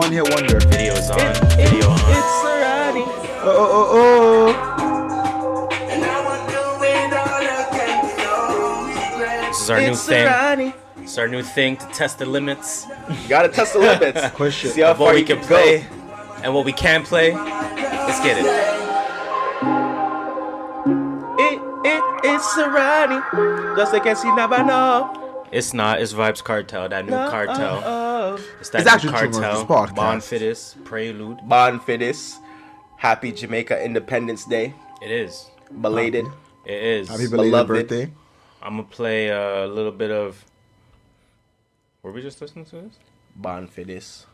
one hit wonder. Video's on. Video on. It's alrighty. Oh. This is our new thing. It's our new thing to test the limits. You gotta test the limits. Push it. See how Of far what we you can can play go. and what we can play. Let's get it. It's alrighty. Just like I see never know. It's not. It's Vybz Kartel. That new cartel. It's that It's new actually true on this cartel. podcast. Bon Fittest. Prelude. Bond for this. Happy Jamaica Independence Day. It is. Belated. It is. Happy belated Beloved. birthday. I'm gonna play a little bit of. Were we just listening to this? Bond for this.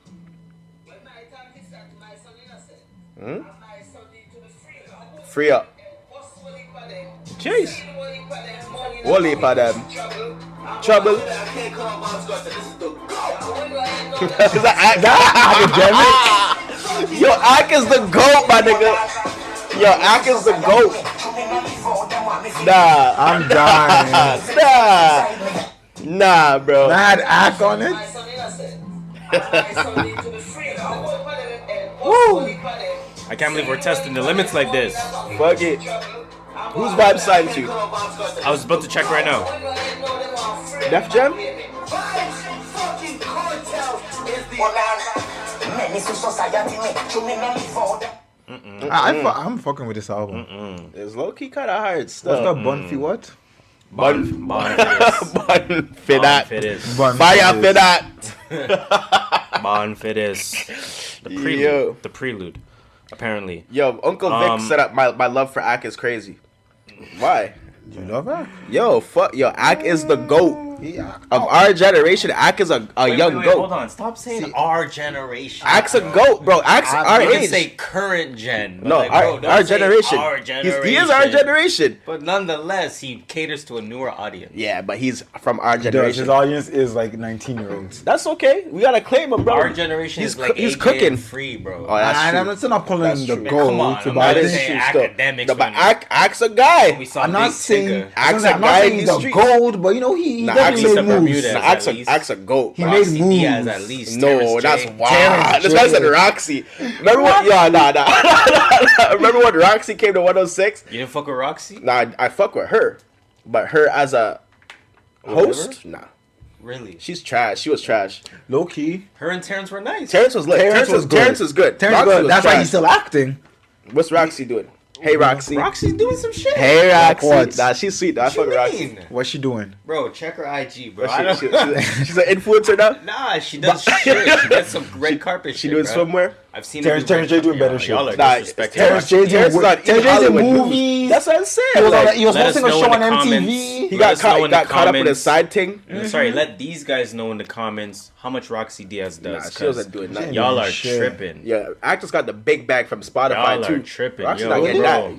Free up. Jeez. Wally for them. Trouble. Is that Akademiks? Yo, Ak is the GOAT, my nigga. Yo, Ak is the GOAT. Nah. I'm dying. Nah, bro. I had Ak on it. Woo. I can't believe we're testing the limits like this. Fuck it. Who's Vybz signed to? I was about to check right now. Def Jam? I'm fucking with this album. It's low key kind of hard What's stuff. the bun for what? Bon Fittest. Bun for Bon that. Fittest. Bun Fire for for this. that. Bon Fittest. The prelude. Yo. The prelude. Apparently. Yo, Uncle Vic set up my love for Ak is crazy. Why? You love Ak? Yo, fuck. Yo, Ak is the GOAT. Yeah. Of our generation, Ak is a young Hold GOAT. on. Stop saying our generation. Ak's a GOAT, bro. Ak's our You can age. say current gen. but No, like, bro, don't our say generation. Our He is our generation. But nonetheless, he caters to a newer audience. Yeah, but he's from our His generation. audience is like 19-year-olds. That's okay. We gotta claim him, bro. Our generation He's is like he's AJ cooking. and free, bro. Oh, that's And true. I'm still not pulling That's the true. goal Come on, to I'm buy not That this is saying true stuff. Akademiks No, but when Ak's a guy. we saw I'm not Big saying Singer. Ak's I'm a not guy in saying these the streets. gold, but you know he Nah, definitely Ak's a made moves. Bermuda. Nah, at least. Ak's a GOAT. He bro. made Roxy moves. Diaz at least. No, Terrence that's J. wild. Terrence This guy said J. Roxy. Remember what? Yeah, nah. Remember when Roxy came to 106? You didn't fuck with Roxy? Nah, I fuck with her, but her as a host, nah, Really? she's trash. She was trash. Low key. Her and Terrence were nice. Terrence was lit. Terrence was good. Terrence was good. Terrence Roxy good. was That's why trash. he's still acting. What's Roxy doing? Hey Roxy. Roxy's doing some shit. Hey Roxy. what? Nah, she's sweet. I What fuck you with Roxy. mean? What's she doing? Bro, check her IG, bro. But she's an influencer now. Nah, she does shit. She does some red carpet She shit, doing bro. swimwear. I've seen Terrence her do J doing better Y'all- shit. Y'all are Nah, disrespecting Terrence Roxy. J Terrence is not in Terrence J's in Hollywood news. movies. That's what I'm saying. He was, like, he was let us hosting a know show in on the MTV. comments. he Let got us know caught. in He got the caught up with his comments. side ting. Sorry, let these guys know in the comments how much Roxy Diaz does. Nah, she 'cause wasn't doing nothing. Y'all are Shit. tripping. Yeah, actors got the big bag from Spotify Y'all too. are tripping. Roxy Yo, not getting bro. that. Wait,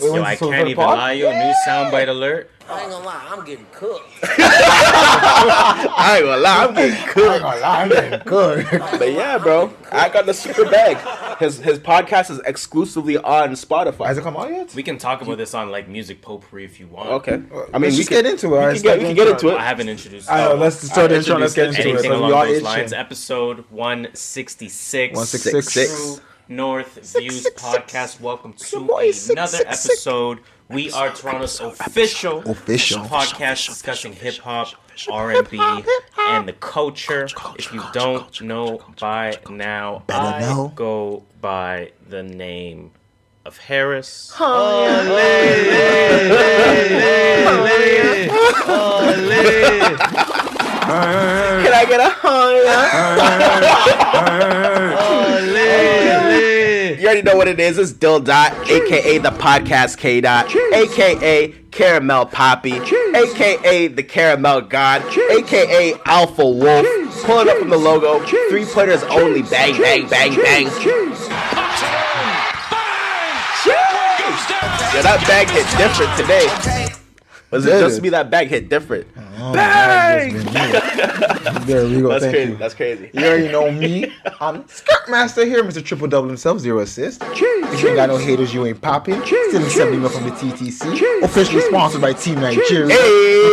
Yo, when's I the Silver can't even Pod? lie. Yo, new soundbite alert. I ain't gonna lie, I'm getting cooked. I ain't gonna lie, I'm getting cooked. I'm getting good. But yeah, bro, I got the super bag. His podcast is exclusively on Spotify. Has it come out yet? We can talk about this on like music potpourri if you want. Okay. I Let's just get into it. We can get into I it. haven't introduced. I know, let's start the intro, let's get into it. Anything So we along all those itching. lines. Episode 166. 166. True North Views Podcast. Welcome to boy, another episode. We are Toronto's official podcast discussing hip hop, R&B, and the culture. If you don't know by now, I go by the name of Harris. Can I get a You already know what it is. It's Dill Dot, aka the podcast K Dot, aka Caramel Poppy, aka the Caramel God, aka Alpha Wolf. Pull it up from the logo. 3-pointers only. Bang, bang, bang, bang. Yeah, that bag hit different today. Was it just me that bag hit different? Bang! There we go. That's Thank crazy. you. That's crazy. You already know me. I'm Skirt Master here, Mr. Triple Double himself, 0 assist. If you ain't got no haters, you ain't popping. Still 70 mil from the TTC. Officially sponsored by Team Nigeria. You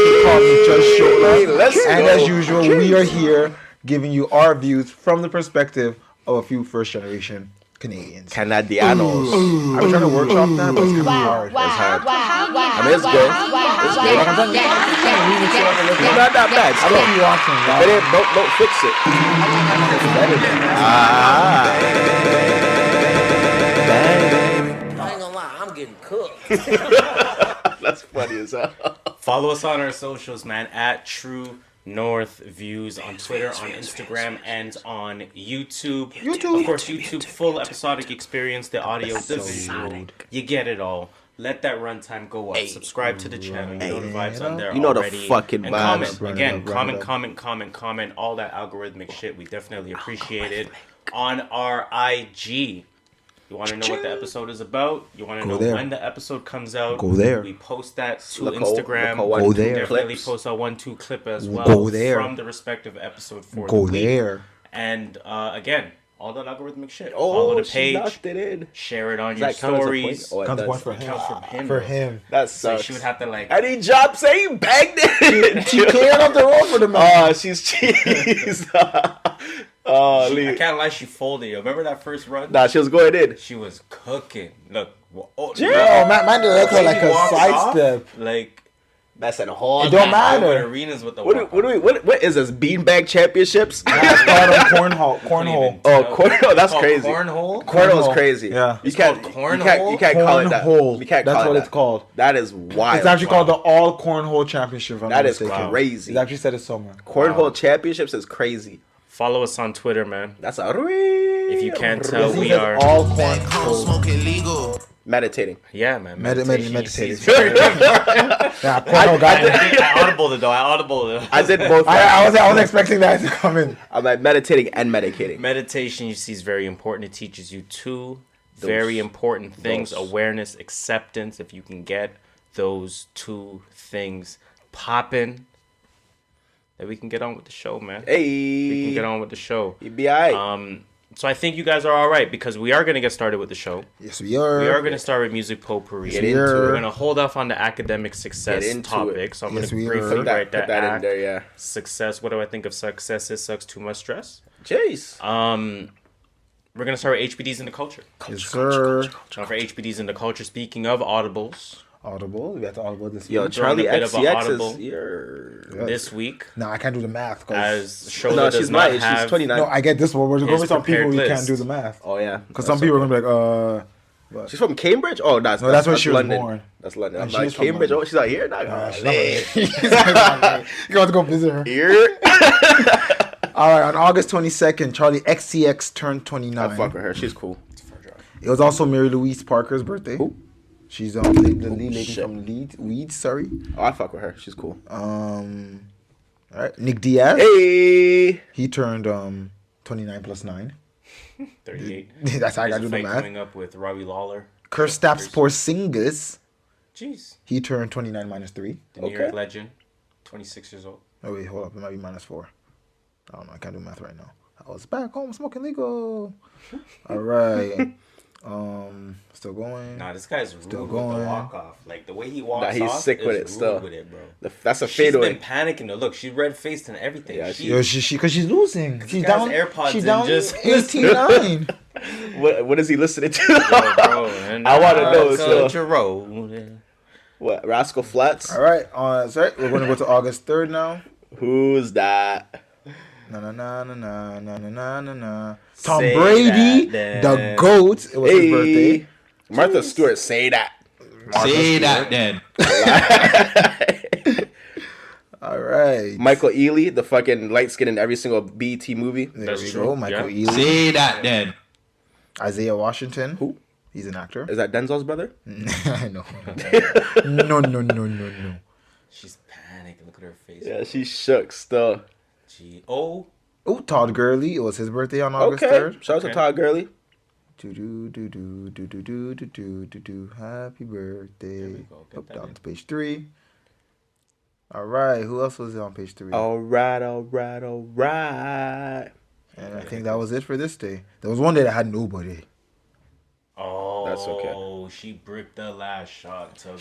can call me Just Shoulder. Let's And go. as usual, we are here giving you our views from the perspective of a few first generation Canadians. Canadianos. I was trying to workshop that, but it's kind of hard. It's hard. I mean, it's good. It's good. It's not that bad. I don't be watching. But don't fix it. I ain't gonna lie, I'm getting cooked. That's funny as hell. Follow us on our socials, man, at True North Views on Twitter, on Instagram, and on YouTube. Of course, YouTube, full episodic experience, the audio, the visual. You get it all. Let that runtime go up. Subscribe to the channel. You know the vibes on there You know the already. fucking and vibes. comment. Again, comment. All that algorithmic shit. We definitely appreciate it. On our IG. You want to know what the episode is about? You want to know when the episode comes out? Go there. We post that to Instagram. Go there. Definitely post a 1-2 clip as well. Go there. From the respective episode for Go the week. there. And again, all that algorithmic shit. Oh, follow the she page. knocked it in. Share it on Does your that count as a stories. point? Oh, it Counts does. point for him. Counts for him. For him. That So sucks. she would have to like. I need job saying bagged it. She cleared up the road for the man. Oh, she's cheese. I Lee. can't lie, she folded. Yo, remember that first run? Nah, she was going in. She was cooking. Look. Yo, man did look like a sidestep. Like. That's an whole. It don't With matter. arenas with the What is this? Beanbag championships? It's called cornhole. Oh, cornhole. That's crazy. Cornhole? Cornhole is crazy. Yeah. You can't. called You cornhole? can't call it that. Cornhole. You can't That's call it what that. it's called. That is wild. It's actually called the All Cornhole Championship. if I'm That not is mistaken. crazy. It's actually said it somewhere. Cornhole championships is crazy. Follow us on Twitter, man. That's a If you can't tell, It we says are. all cornhole. Smoking legal. meditating. Yeah, man. Meditating. Yeah, Yeah, cornhole guy. I audible it though. I did both. I was expecting that to come in. I'm like meditating and medicating. Meditation, you see, is very important. It teaches you two very important things: awareness, acceptance. If you can get those two things popping, then we can get on with the show, man. Hey, We can get on with the show. You be alright. So I think you guys are all right because we are going to get started with the show. Yes, we are. We are going to start with music potpourri. Get into We're it. going to hold off on the academic success Get into topic. it. So I'm Yes, going we to are. briefly write Put that that in act. there, yeah. Success. What do I think of success? It sucks too much stress. Jeez. We're going to start with HBDs in the culture. Yes, sir. Now for HBDs in the culture, speaking of audibles, Audible. We got to Audible this Yo, week. Charlie a bit of a XCX audible. is here. this week, No, I can't do the math. 'Cause- as show No, that does she's not right. have... She's 29. no, I get this one. We're going to be some people prepared who list. can't do the math. Oh yeah. Because some people are going to be like, She's from Cambridge. Oh, that's where she was London. born. That's London. I'm she like is from Cambridge. London. Oh, she's out here. Nah, you got to go visit her. here. All right, on August 22nd, Charlie XCX turned 29. I fuck with her. She's cool. It was also Mary Louise Parker's birthday. Who? She's the lead lady shit. from Weeds, sorry. Oh, I fuck with her. She's cool. All right, Nick Diaz. Hey. He turned 29 plus 9. 38. That's how I got to There's do a the fight math. coming up with Robbie Lawler. Kristaps Porzingis. Jeez. He turned 29 minus 3. The New York legend. 26 years old. Oh, wait, hold up. It might be minus 4. I don't know. I can't do math right now. I was back home smoking legal. All right. Still going. Nah, this guy's rude Still with going. the walk-off. Like, the way he walks Nah, he's off sick with is it still. rude with it, bro. That's a She's fadeaway. been panicking, though. Look, she's red-faced and everything. Yeah, Yo, because she's losing. She's guy's down. AirPods she's in down just- 18-9. What is he listening to? Yo, bro, and I wanna know, Culture so- Road. What? Rascal Flats? All right. Sorry. We're going to go to August 3rd now. Who's that? Na na na na na na na na na na. Tom Say Brady, that, the then. GOAT. It was his birthday. Martha Stewart, say that. Say that then. All right. Michael Ealy, the fucking light skin in every single BET movie. There That's we true. go. Michael Yeah. Ealy. Say that then. Isaiah Washington. Who? He's an actor. Is that Denzel's brother? No. No. She's panicking. Look at her face. Yeah, she's shook still. Oh, Oh, Todd Gurley. It was his birthday on August Okay. 3rd. Shout out to Todd Gurley. Do. Happy birthday. we go. Get Up that down in. to page 3. All right. Who else was on page 3? All right. And I think that was it for this day. There was one day that had nobody. oh, That's okay. She bricked the last shot. To Oh,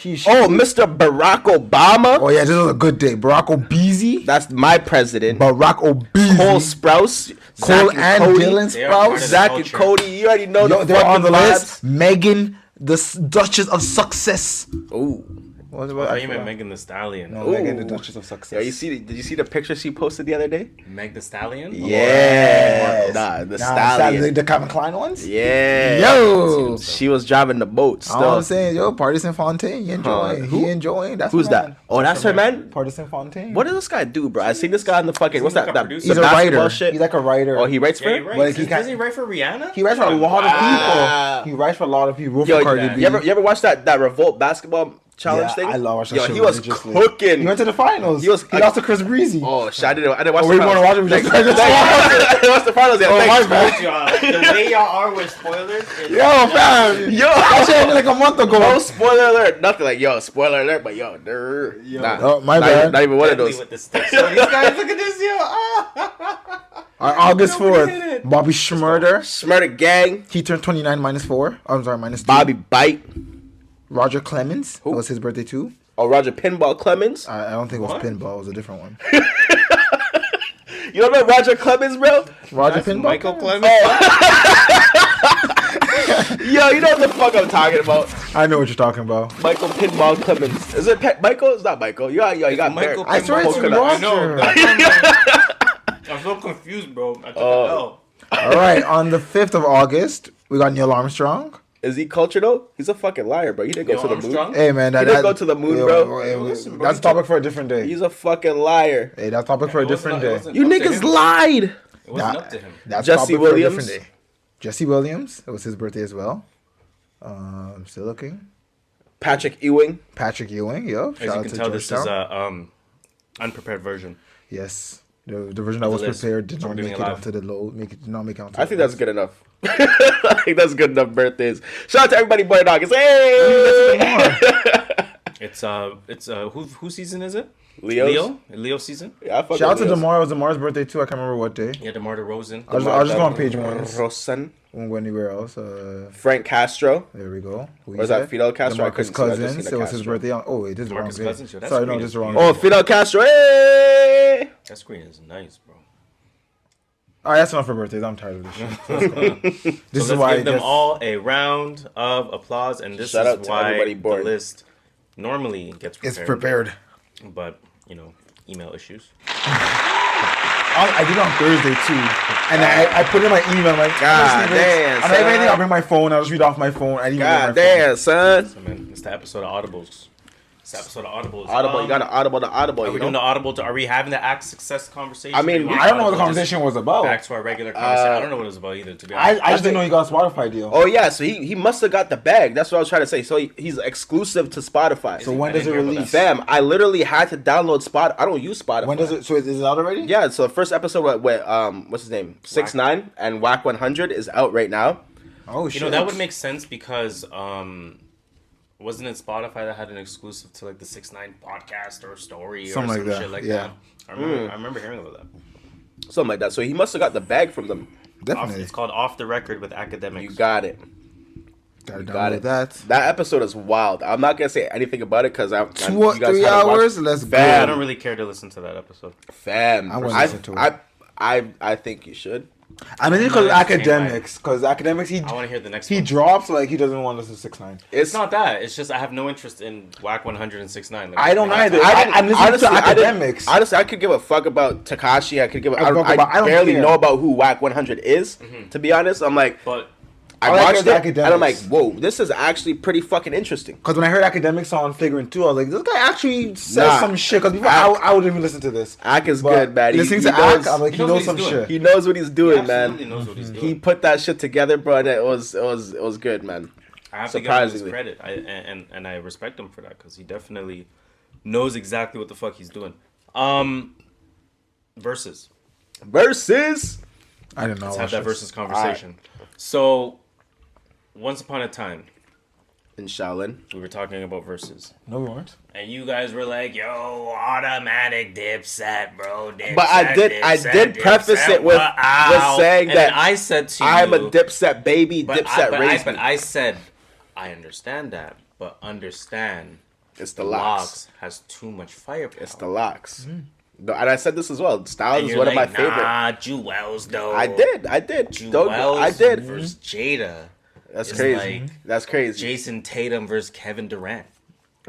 Mr. Barack Obama. Oh yeah, this was a good day. Barack Obeezy. That's my president. Barack Cole Obeezy. Sprouse. Cole and Cody. Dylan They are part of Sprouse. the Zach and culture. Cody, you already know Yo, the they're on the fucking list. Megan, the Duchess of Success. Ooh. What, I thought you meant Megan the Stallion. No, Megan, the Duchess of Success. Yeah, did you see the picture she posted the other day? Meg the Stallion? Yes. Nah, the Nah, Stallion. the Calvin Klein ones? Yeah. Yo. She was driving the boat still. All I'm saying, yo, Partisan Fontaine, he enjoying. Who? He enjoying. That's Who's my that? man. Oh, that's her man? Partisan Fontaine. What does this guy do, bro? I seen this guy on the fucking, what's like that? a that producer. the He's a basketball writer. shit? He's like a writer. Oh, he writes for Yeah, he her? writes. But he Does he write for Rihanna? He writes for a lot of Wow. people. He writes for a lot of people. Yo, For Cardi B. you ever watch that Revolt basketball challenge thing? I love watching Yo, that shit he was religiously. cooking. He went to the finals. He was- He lost to Chris Breezy. Oh, shit, I didn't watch Oh, the we want to watch him. We just I didn't watch the finals yet. Oh, Thanks. my bad. Y'all, the way y'all are with spoilers is Yo, fam. Yo, That shit happened like a month ago. no spoiler alert. Nothing like, yo, spoiler alert, but yo, nah. Oh, my not, bad. Not even one of deadly those. with the sticks. So these guys, look at this, yo. August Nobody hit 4th, it. Bobby Schmurder. Smurder gang, He turned 29 -4. I'm sorry, -2. Bobby Bite, Roger Clemens. It was his birthday too. Roger Pinball Clemens. I don't think it was What? pinball. It was a different one. You don't know Roger Clemens, bro? Roger That's Pinball. Michael Clemens. Yo, you know what the fuck I'm talking about? I know what you're talking about. Michael Pinball Clemens. Is it Michael? It's not Michael. You got Michael Barrett. I swear it's Pinball Roger. Clemens. I know. I'm so confused, bro. I took Oh. an L. All right, on the 5th of August, we got Neil Armstrong. Is he culture though? He's a fucking liar, bro. He didn't go Neil to the Armstrong? moon. Hey man, He didn't go to the moon, bro. Listen, bro, That's a topic for a different day. He's a fucking liar. Hey, that's a topic for a It wasn't- different it day. wasn't You up to niggas him. lied. It wasn't Nah, up to him. That's Jesse a topic Williams. for a different day. Jesse Williams. It was his birthday as well. Still looking. Patrick Ewing. Patrick Ewing. Yo. As you can tell, this is a unprepared version. Yes. The version that was list. prepared did So not we're make doing it it onto the load. Did not make it onto I the think that's list. good enough. I think that's good enough birthdays. Shout out to everybody born in August. Hey! It's whose season is it? Leo's? Leo season. Yeah, I fuck Shout out with to Leo's. DeMar. It was DeMar's birthday too. I can't remember what day. Yeah, DeMar DeRozan. I'll just go on page one. Rosen. Won't go anywhere else. Frank Castro. There we go. Who Or you is that said? Fidel Castro? I DeMarcus couldn't see, I just Cousins. seen It the was his Castro. birthday. Oh wait, this is the wrong DeMarcus day. Cousins, yo, that Sorry, no, screen this is is the wrong. beautiful. Oh, Fidel Castro. Hey! That screen is nice, bro. All right, that's enough for birthdays. I'm tired of this shit. Let's go. This So is let's why give them this- all a round of applause, and this Shout out is to why everybody the born. list normally gets prepared. it's prepared. But email issues. I did it on Thursday too, and I put in my email. I'm like, God damn, I'm like, if anything, son. I'll bring my phone. I'll just read off my phone. I didn't even God bring my phone. damn, son. So man, it's the episode of Audibles. It's the episode of Audibles. Audible, you got an audible to audible, Are you we doing the know? Audible? Are we having the act success conversation? I mean, Or you want I don't know what the Audible just conversation was about. Back to our regular conversation. I don't know what it was about either. To be I honest, just didn't know he got a Spotify deal. Oh yeah, so he must have got the bag. That's what I was trying to say. So he's exclusive to Spotify. So when I does it didn't hear about release? Fam, I literally had to download Spot. I don't use Spotify. When does it? So is it out already? Yeah, so the first episode with what's his name? 6ix9ine and Whack 100 is out right now. Oh shit. that would make sense because wasn't it Spotify that had an exclusive to like the 6ix9ine podcast or story Something or like some that, shit like yeah. that? I remember hearing about that. Something like that. So he must have got the bag from them. Definitely. It's called Off the Record with Akademiks. You got it. Gotta Got download it. that. That episode is wild. I'm not gonna say anything about it because I'm 2 or 3 hours. Let's go. I Fam. don't really care to listen to that episode. Fam, I wanna listen to it. I think you should. I mean, because No, it's academics. Because academics, I want to hear the next he one. drops like he doesn't want to listen to 6ix9ine. It's not that. It's just I have no interest in Whack 106.9. Like, I don't like, either. I'm listening to academics. Honestly, I could give a fuck about Tekashi. I could give. I don't I barely care. know about who Whack 100 is. To be honest, I'm like, But I all I watched heard it is and I'm like, academics. whoa, this is actually pretty fucking interesting. Because when I heard academics on Flagrant 2, I was like, this guy actually says Nah. some shit. Because before Ack- I wouldn't even listen to this. Ack is But good, man. Listening to knows- Ack, I'm like, he he knows knows what some he's doing. shit. he knows what he's doing, he man. absolutely knows what he's doing. He put that shit together, bro, and it was good, man. I have to give him his surprisingly. credit. And I respect him for that because he definitely knows exactly what the fuck he's doing. Versus. Versus. I didn't know. Let's have that versus conversation. So, once upon a time, In Shaolin. we were talking about versus. No, we weren't. And you guys were like, yo, automatic Dipset, bro. Dipset, But I did preface it with saying and that then I said to I'm you, a Dipset baby. but Dipset raised but me. I said, I understand that, but understand It's the locks. has too much firepower. It's the locks. And I said this as well. Styles And is you're one of my like, favorite. Nah, Jewels though. I did. Jewels I did. versus Jada. That's It's crazy. like That's crazy. Jason Tatum versus Kevin Durant.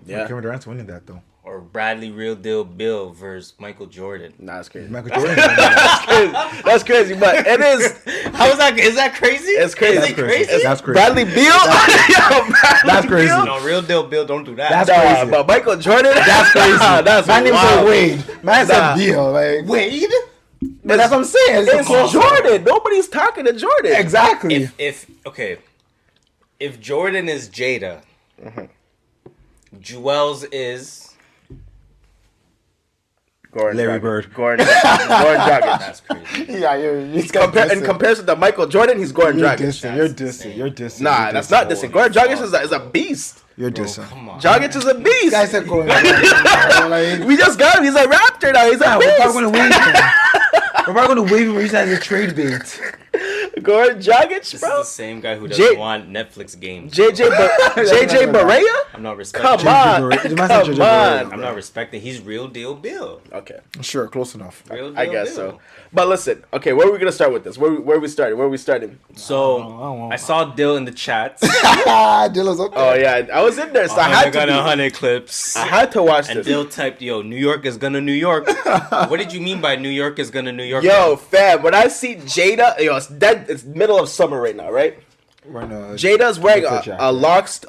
Yeah. Kevin Durant's winning that though. Or Bradley Real Deal Bill versus Michael Jordan. Nah, that's crazy. Michael Jordan. Winning that. That's crazy, but it is. How is that? Is that crazy? It's crazy. Is it crazy? That's crazy. Bradley Beal. That's crazy. No, Real Deal Bill, don't do that. That's Nah, crazy. but Michael Jordan. That's crazy. That's My name wild. said Wade. Man said Beal. Like Wade. But that's what I'm saying. It's Jordan. Nobody's talking to Jordan. Exactly. If Jordan is Jada, Jewels is Gordon Larry Dragic. Bird. Gordon Dragic. that's crazy. Yeah, you're In comparison to Michael Jordan, he's Gordon You're Dragic. dissing. You're dissing. You're dissing. Nah, You're that's dissing. not dissing. Gordon Dragic is a beast. You're Bro, dissing. come on. Dragic is a beast. Guy said going. Like, We just got him. He's a Raptor now. He's a we're probably beast. gonna wave him. We're probably gonna wave him or use that as a trade bait. Gordon Dragic, This is bro. the same guy who doesn't want Netflix games. JJ Barea? I'm not Come respecting. on. Come on. I'm not respecting. He's Real Deal Bill. Okay. Sure, close enough. Real Deal I guess Bill. so. But listen, okay, where are we gonna start with this? Where are we starting? Where are we starting? So I saw Dill in the chats. Dilla's up there. Oh yeah, I was in there, so I had to. 100 clips. I had to watch And this. Dill typed, "Yo, New York is gonna New York." What did you mean by New York is gonna New York? Yo, fam, when I see Jada, yo, it's dead. It's middle of summer right now, right? Jada's wearing a locks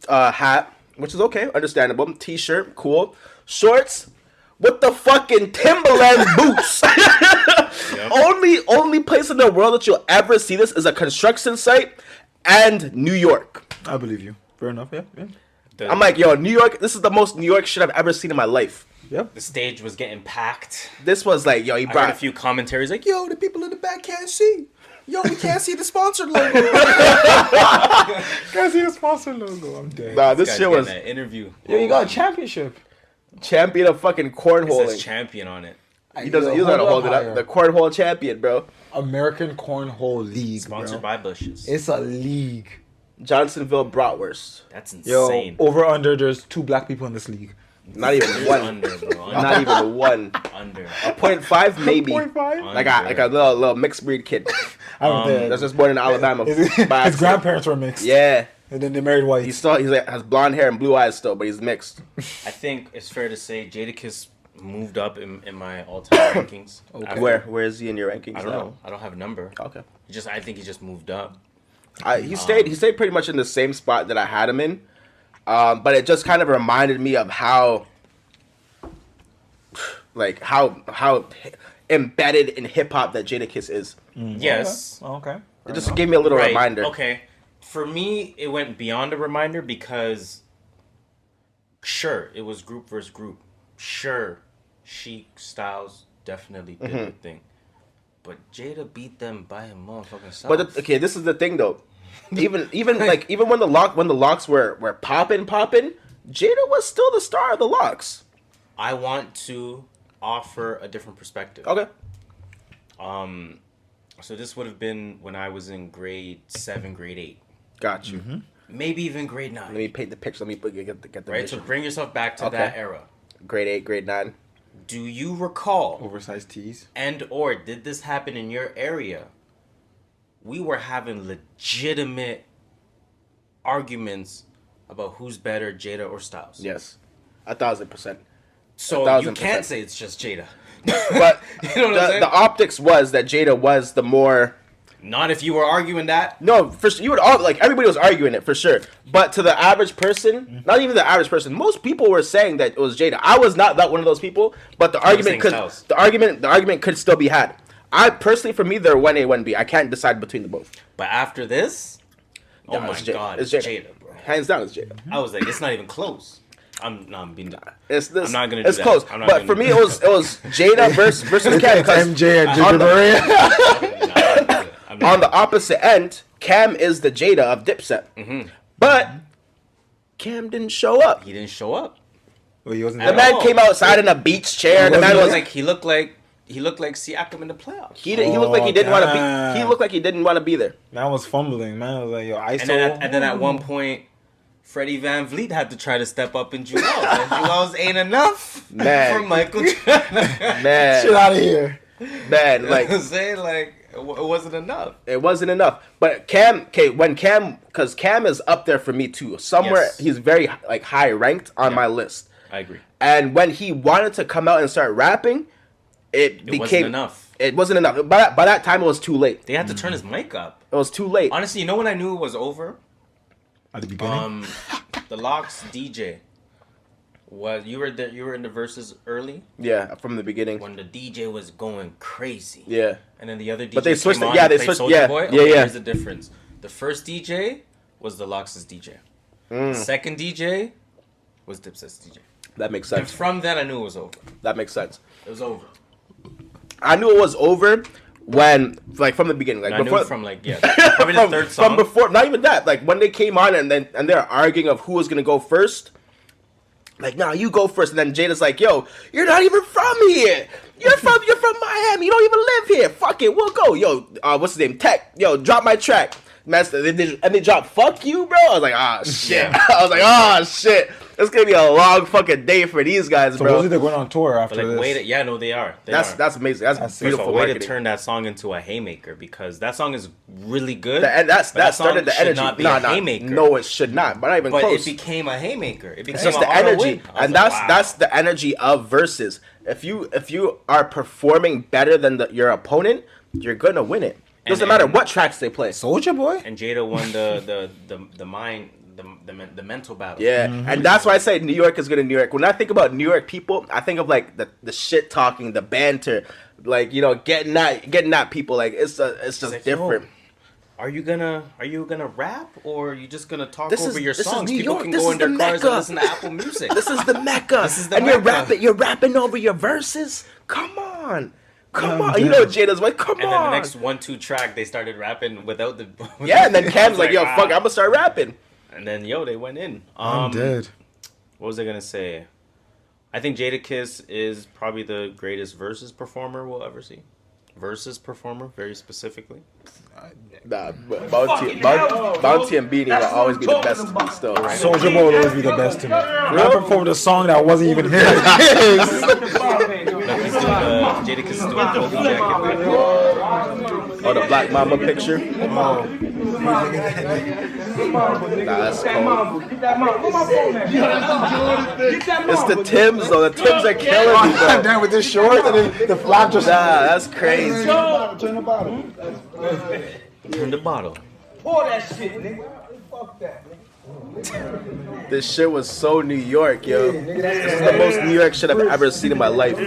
hat, which is okay, understandable. T-shirt, cool. Shorts with the fucking Timberland boots. Yep. Only place in the world that you'll ever see this is a construction site and New York. I believe you. Fair enough. Yeah. I'm like, yo, New York. This is the most New York shit I've ever seen in my life. Yep. The stage was getting packed. This was like, yo, he I heard brought a few commentaries like, "Yo, the people in the back can't see. Yo, we can't see the sponsored logo." Guys, see the sponsor logo. I'm dead. Nah, this Guy's shit getting was an interview. Yo, you got a championship. champion of fucking It says cornholing. champion on it. He doesn't. He doesn't hold it up. The cornhole champion, bro. American Cornhole League, Sponsored bro. by Bushes. It's a league. Johnsonville Bratwurst. That's Yo, insane. over under. There's 2 black people in this league. Not even one. Under, bro. Not even one. Under. 0.5 maybe. 0.5? Like a little mixed breed kid. I don't think. That's just born in Alabama. by His accident. grandparents were mixed. Yeah. And then they married white. He's like has blonde hair and blue eyes still, but he's mixed. I think it's fair to say Jadakiss moved up in my all-time rankings. After- Where is he in your rankings? I don't now? know. I don't have a number. Okay. I think he just moved up. He stayed pretty much in the same spot that I had him in, but it just kind of reminded me of how embedded in hip hop that Jadakiss is. Yes. Okay. It just gave me a little Right. reminder. Okay. For me, it went beyond a reminder because, sure, it was group versus group. Sure, Chic, Styles definitely did the thing. But Jada beat them by a motherfucking self. But this is the thing though. Even when the locks were popping, Jada was still the star of the locks. I want to offer a different perspective. Okay. So this would have been when I was in grade 7, grade 8. Got you. Maybe even grade 9. Let me paint the picture. Let me get the Right? vision. So bring yourself back to Okay. that era. Grade 8, grade 9. Do you recall Oversized tees. and or did this happen in your area? We were having legitimate arguments about who's better, Jada or Styles. Yes. 1,000%. So 1,000%. you can't say it's just Jada. But You know what I'm saying? the optics was that Jada was the more. Not if you were arguing that. No, you would all like everybody was arguing it for sure. But to the average person, not even the average person, most people were saying that it was Jada. I was not that one of those people, but the argument could still be had. I personally, for me, they're 1A, 1B. I can't decide between the both. But after this, oh No, my it's Jada. god, It's it's Jada. Jada, bro. Hands down, it's Jada. I was like, it's not even close. I'm being. I'm not gonna do It's that. close, I'm not but gonna for do me, that. it was Jada versus Cam. 'Cause MJ and on Jada Maria. on the opposite end, Cam is the Jada of Dipset, but Cam didn't show up. He didn't show up. Well, he wasn't The there. man came outside in a beach chair. The He man He was was like he looked like Siakam in the playoffs. he looked like he didn't want to damn. be. He looked like he didn't want to be there. Man was fumbling. Man was like, yo, ISO. And then at one point, Freddie Van Vliet had to try to step up in Jewels, and Jewels ain't enough Man. for Michael Jordan. Man, Shit out of here. man, like I'm saying, like, it wasn't enough. it wasn't enough. But because Cam is up there for me too. Somewhere Yes. he's very like high ranked on my list. I agree. And when he wanted to come out and start rapping, it became wasn't enough. It wasn't enough. By that time, it was too late. They had to turn his mic up. It was too late. Honestly, you know when I knew it was over? At the beginning. The Locks DJ. You were there? You were in the verses early Yeah, from the beginning. when the DJ was going crazy. Yeah. And then the other DJ But they switched came it. on Yeah, and they played switched- Soulja yeah, Boy. yeah, Okay, yeah. Here's the difference. The first DJ was the Locks' DJ. Second DJ was Dipset's DJ. That makes And sense. from that, I knew it was over. That makes sense. It was over. I knew it was over when, like, from the beginning, like And I before, knew from like probably the third song. from before, not even that. Like when they came on and they're arguing of who was gonna go first. Like, nah, you go first, and then Jada's like, "Yo, you're not even from here. You're from Miami. You don't even live here. Fuck it, we'll go. Yo, what's his name? Tech. Yo, drop my track." Master, they dropped "Fuck You," bro. I was like, "Ah, shit." I was like, "Ah, shit." It's gonna be a long fucking day for these guys, So bro. supposedly they're going on tour after But like, this. wait, yeah, no, they are. That's amazing. That's First of beautiful all, way to marketing. turn that song into a haymaker because that song is really good. And but that song started the should energy. Not be Nah, a haymaker. no, it should not. But not even But close. it became a haymaker. It became It's just a the auto energy, win. I was and like, that's the energy of verses. If you are performing better than your opponent, you're gonna win it. Doesn't matter what tracks they play. Soulja Boy? And Jada won the mind the mental battle. Yeah, and that's why I say New York is good in New York. When I think about New York people, I think of like the shit talking, the banter, like, you know, getting at people. Like it's just like, different. yo, Are you gonna rap or are you just gonna talk This over is- your this is songs? New People York. can This go is in their the cars Mecca. and listen to Apple Music. This is the Mecca. This is the and Mecca. you're rapping over your verses. Come on. Yeah, You know Jada's like, come And on. then the next 1-2 track, they started rapping without the. Yeah, and then Cam's like, yo, wow. fuck, I'm gonna start rapping. And then they went in. I'm dead. What was I gonna say? I think Jadakiss is probably the greatest versus performer we'll ever see. Versus performer, very specifically. Nah, but Bounty and Beanie will always be the best to me still. Soulja Boy will always be the best to me. I performed a song that wasn't even his. Jadakiss is doing Kobe jacket. Oh, the Black Mamba picture. Nah, that's cold. It's the Timbs though. The Timbs are killing me, I'm bro. down with this short and then the flap just. Nah, that's crazy. Turn the bottle. Turn the bottle. Pour that shit, nigga. Fuck that, nigga. This shit was so New York, yo. This is the most New York shit I've ever seen in my life.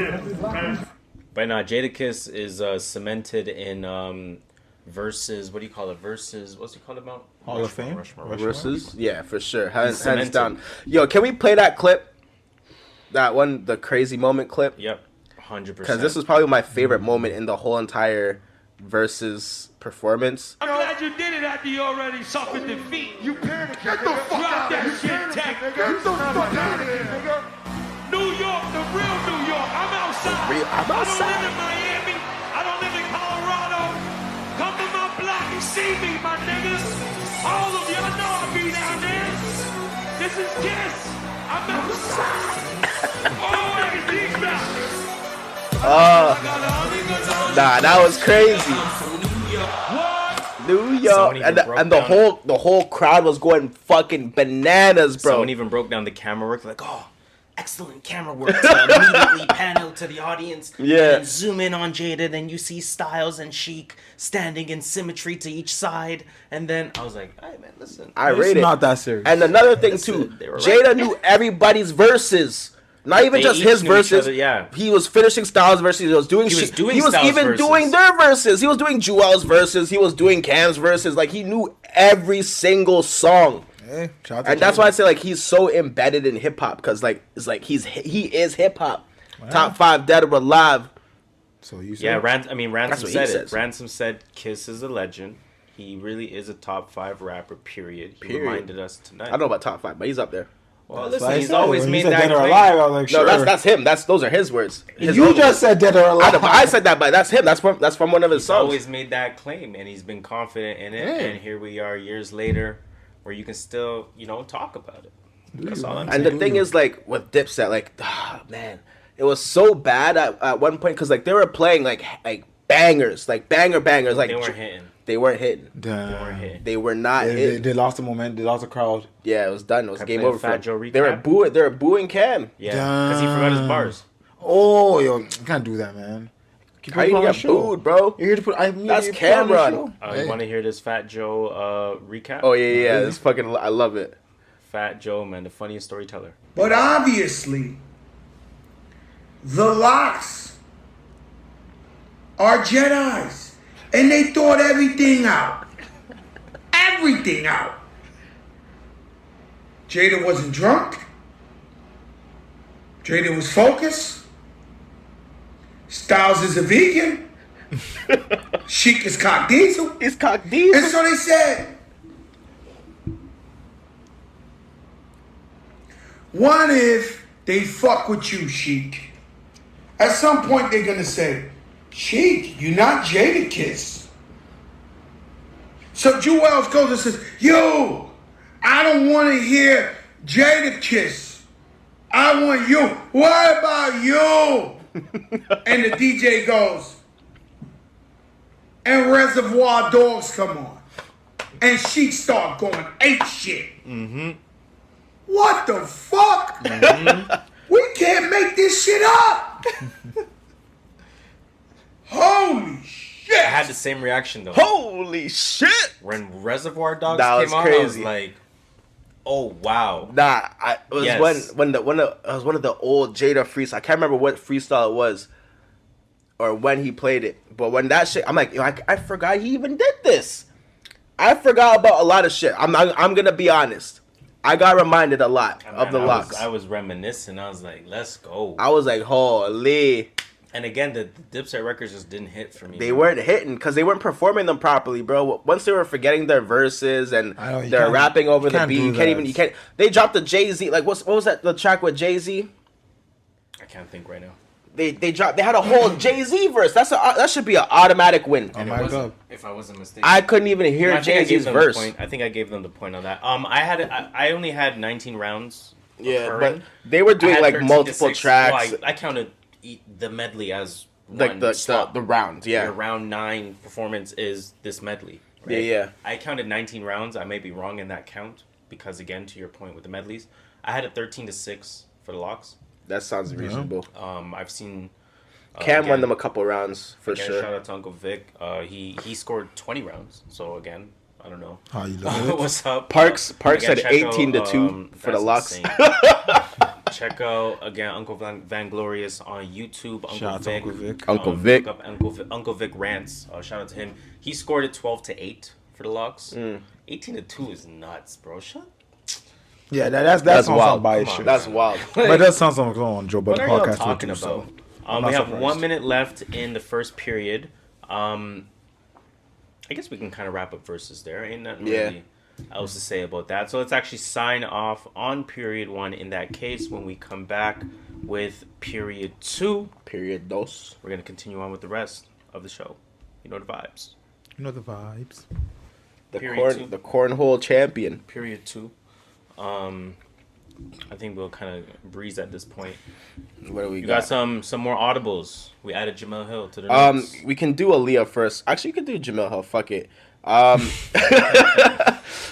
But no, Jadakiss is cemented in versus. What do you call it? Versus. What's he called about? Hall of Fame? Rushmore. Versus, yeah, for sure. Hands cemented. down. Yo, can we play that clip? That one, the crazy moment clip? Yep, 100%. Because this was probably my favorite moment in the whole entire Versus performance. I'm glad you did it after you already suffered defeat. You panicked. Get the fuck out that shit, Tech. Get the fuck out of here, nigga. New York, the real New York. I'm outside. I'm I outside. don't live in Miami. I don't live in Colorado. Come to my block and see me, my niggas. All of y'all know I'll be down there. This is Kiss. I'm outside. Always deep Nah, that was crazy. New York, Someone even broke and the down- whole crowd was going fucking bananas, bro. Someone even broke down the camera work, like, oh, excellent camera work. To immediately pan out to the audience. Yeah. And zoom in on Jada, then you see Styles and Sheik standing in symmetry to each side. And then I was like, hey, man, listen. I It's rate it. not that serious. And another thing Listen, too, they were right. Jada knew everybody's verses. Not even They just each his knew each verses. other, yeah. He was finishing Styles' verses. He was doing. He was doing He was Styles' even verses. doing their verses. He was doing Jewel's verses. He was doing Cam's verses. Like he knew every single song. Hey, shout out to And that's Jada. why I say like he's so embedded in hip hop because like it's like he is hip hop. Top 5 dead or alive. So you said. Yeah, Ransom That's what he said it. says. Ransom said Kiss is a legend. He really is a top 5 rapper, period. He Period. reminded us tonight. I don't know about top 5, but he's up there. Well, That's listen, what I he's said. always When you made said that dead or claim. alive, I was like, No, sure. that's him. Those are his words. His You own just words. said dead or I alive. know, but I said that, but that's him. That's from one of his He's songs. always made that claim, and he's been confident in it. Yeah. And here we are, years later, where you can still, talk about it. That's all I'm And saying. the thing is, like, with Dipset, like, man, it was so bad at one point because, like, they were playing, like bangers, like, bangers. Like, They weren't hitting. They weren't hitting. They weren't hitting. They were not hitting. They lost the momentum. They lost the crowd. Yeah, it was done. It was Can I game play over. Fat For Joe them. They were recap? They were booing Cam. Yeah, because he forgot his bars. Oh, yo, you can't do that, man. Keep How you putting on get the show. booed, bro? You're here to put. That's you put on the Cameron. show. You want to hear this Fat Joe recap? Oh yeah. It's fucking. I love it. Fat Joe, man, the funniest storyteller. But obviously, the Locks are Jedis. And they thought everything out. Everything out. Jada wasn't drunk. Jada was focused. Styles is a vegan. Sheik is cock diesel. It's cock diesel. And so they said, what if they fuck with you, Sheik? At some point they're gonna say, Sheik, you're not Jada Kiss. So Jewels goes and says, yo, I don't want to hear Jada Kiss. I want you. What about you? And the DJ goes, and Reservoir Dogs come on. And she start going ape shit. Mm-hmm. What the fuck? Mm-hmm. We can't make this shit up. Holy shit. I had the same reaction, though. Holy shit! When Reservoir Dogs That was came on, I was crazy. like, oh, wow. Nah, it was Yes. when it was one of the old Jada freestyles. I can't remember what freestyle it was, or when he played it. But when that shit, I'm like, yo, I forgot he even did this. I forgot about a lot of shit. I'm gonna be honest. I got reminded a lot of the Locks. I was reminiscing. I was like, let's go. I was like, holy. And again, the Dipset records just didn't hit for me. They weren't hitting because they weren't performing them properly, bro. Once they were forgetting their verses and they're rapping over the beat, you can't. They dropped the Jay-Z. Like, what was that? The track with Jay-Z? I can't think right now. They dropped. They had a whole Jay-Z verse. That should be an automatic win. Oh my god! If I wasn't mistaken, I couldn't even hear Jay-Z's verse. I think I gave them the point on that. I only had 19 rounds. Yeah, occurring. but they were doing I had like 13 to multiple 6. tracks, Well, I counted the medley as like one the slot. rounds. Yeah, Your round 9 performance is this medley. Right? yeah. I counted 19 rounds. I may be wrong in that count because, again, to your point with the medleys, I had a 13 to 6 for the Locks. That sounds reasonable. I've seen Cam again, won them a couple rounds for again, sure. Shout out to Uncle Vic. He scored 20 rounds. So again, I don't know. How you love it? What's up? Parks Again, had check 18 to out, 2 for the that's Locks. insane. Check out again Uncle Vanglorious on YouTube. Uncle Shout out to Vic. Uncle Vic. Uncle Vic. Look up Uncle Vic rants. Shout out to him. He scored it 12 to 8 for the Locks. 18 to 2 is nuts, bro. Yeah, that That's sounds wild. biased Come shit. That's wild. But that sounds like on Joe Budden What are y'all podcast. talking too, about? so We not have surprised. 1 minute left in the first period. I guess we can kind of wrap up verses there. Ain't nothing really else to say about that. So let's actually sign off on period 1 in that case. When we come back with period 2, Period dos. we're going to continue on with the rest of the show. You know the vibes. You know the vibes. Period The cornhole champion. Period 2. I think we'll kind of breeze at this point. What do we You got some more audibles. We added Jemele Hill to the notes. We can do Aaliyah first. Actually, you can do Jemele Hill. Fuck it.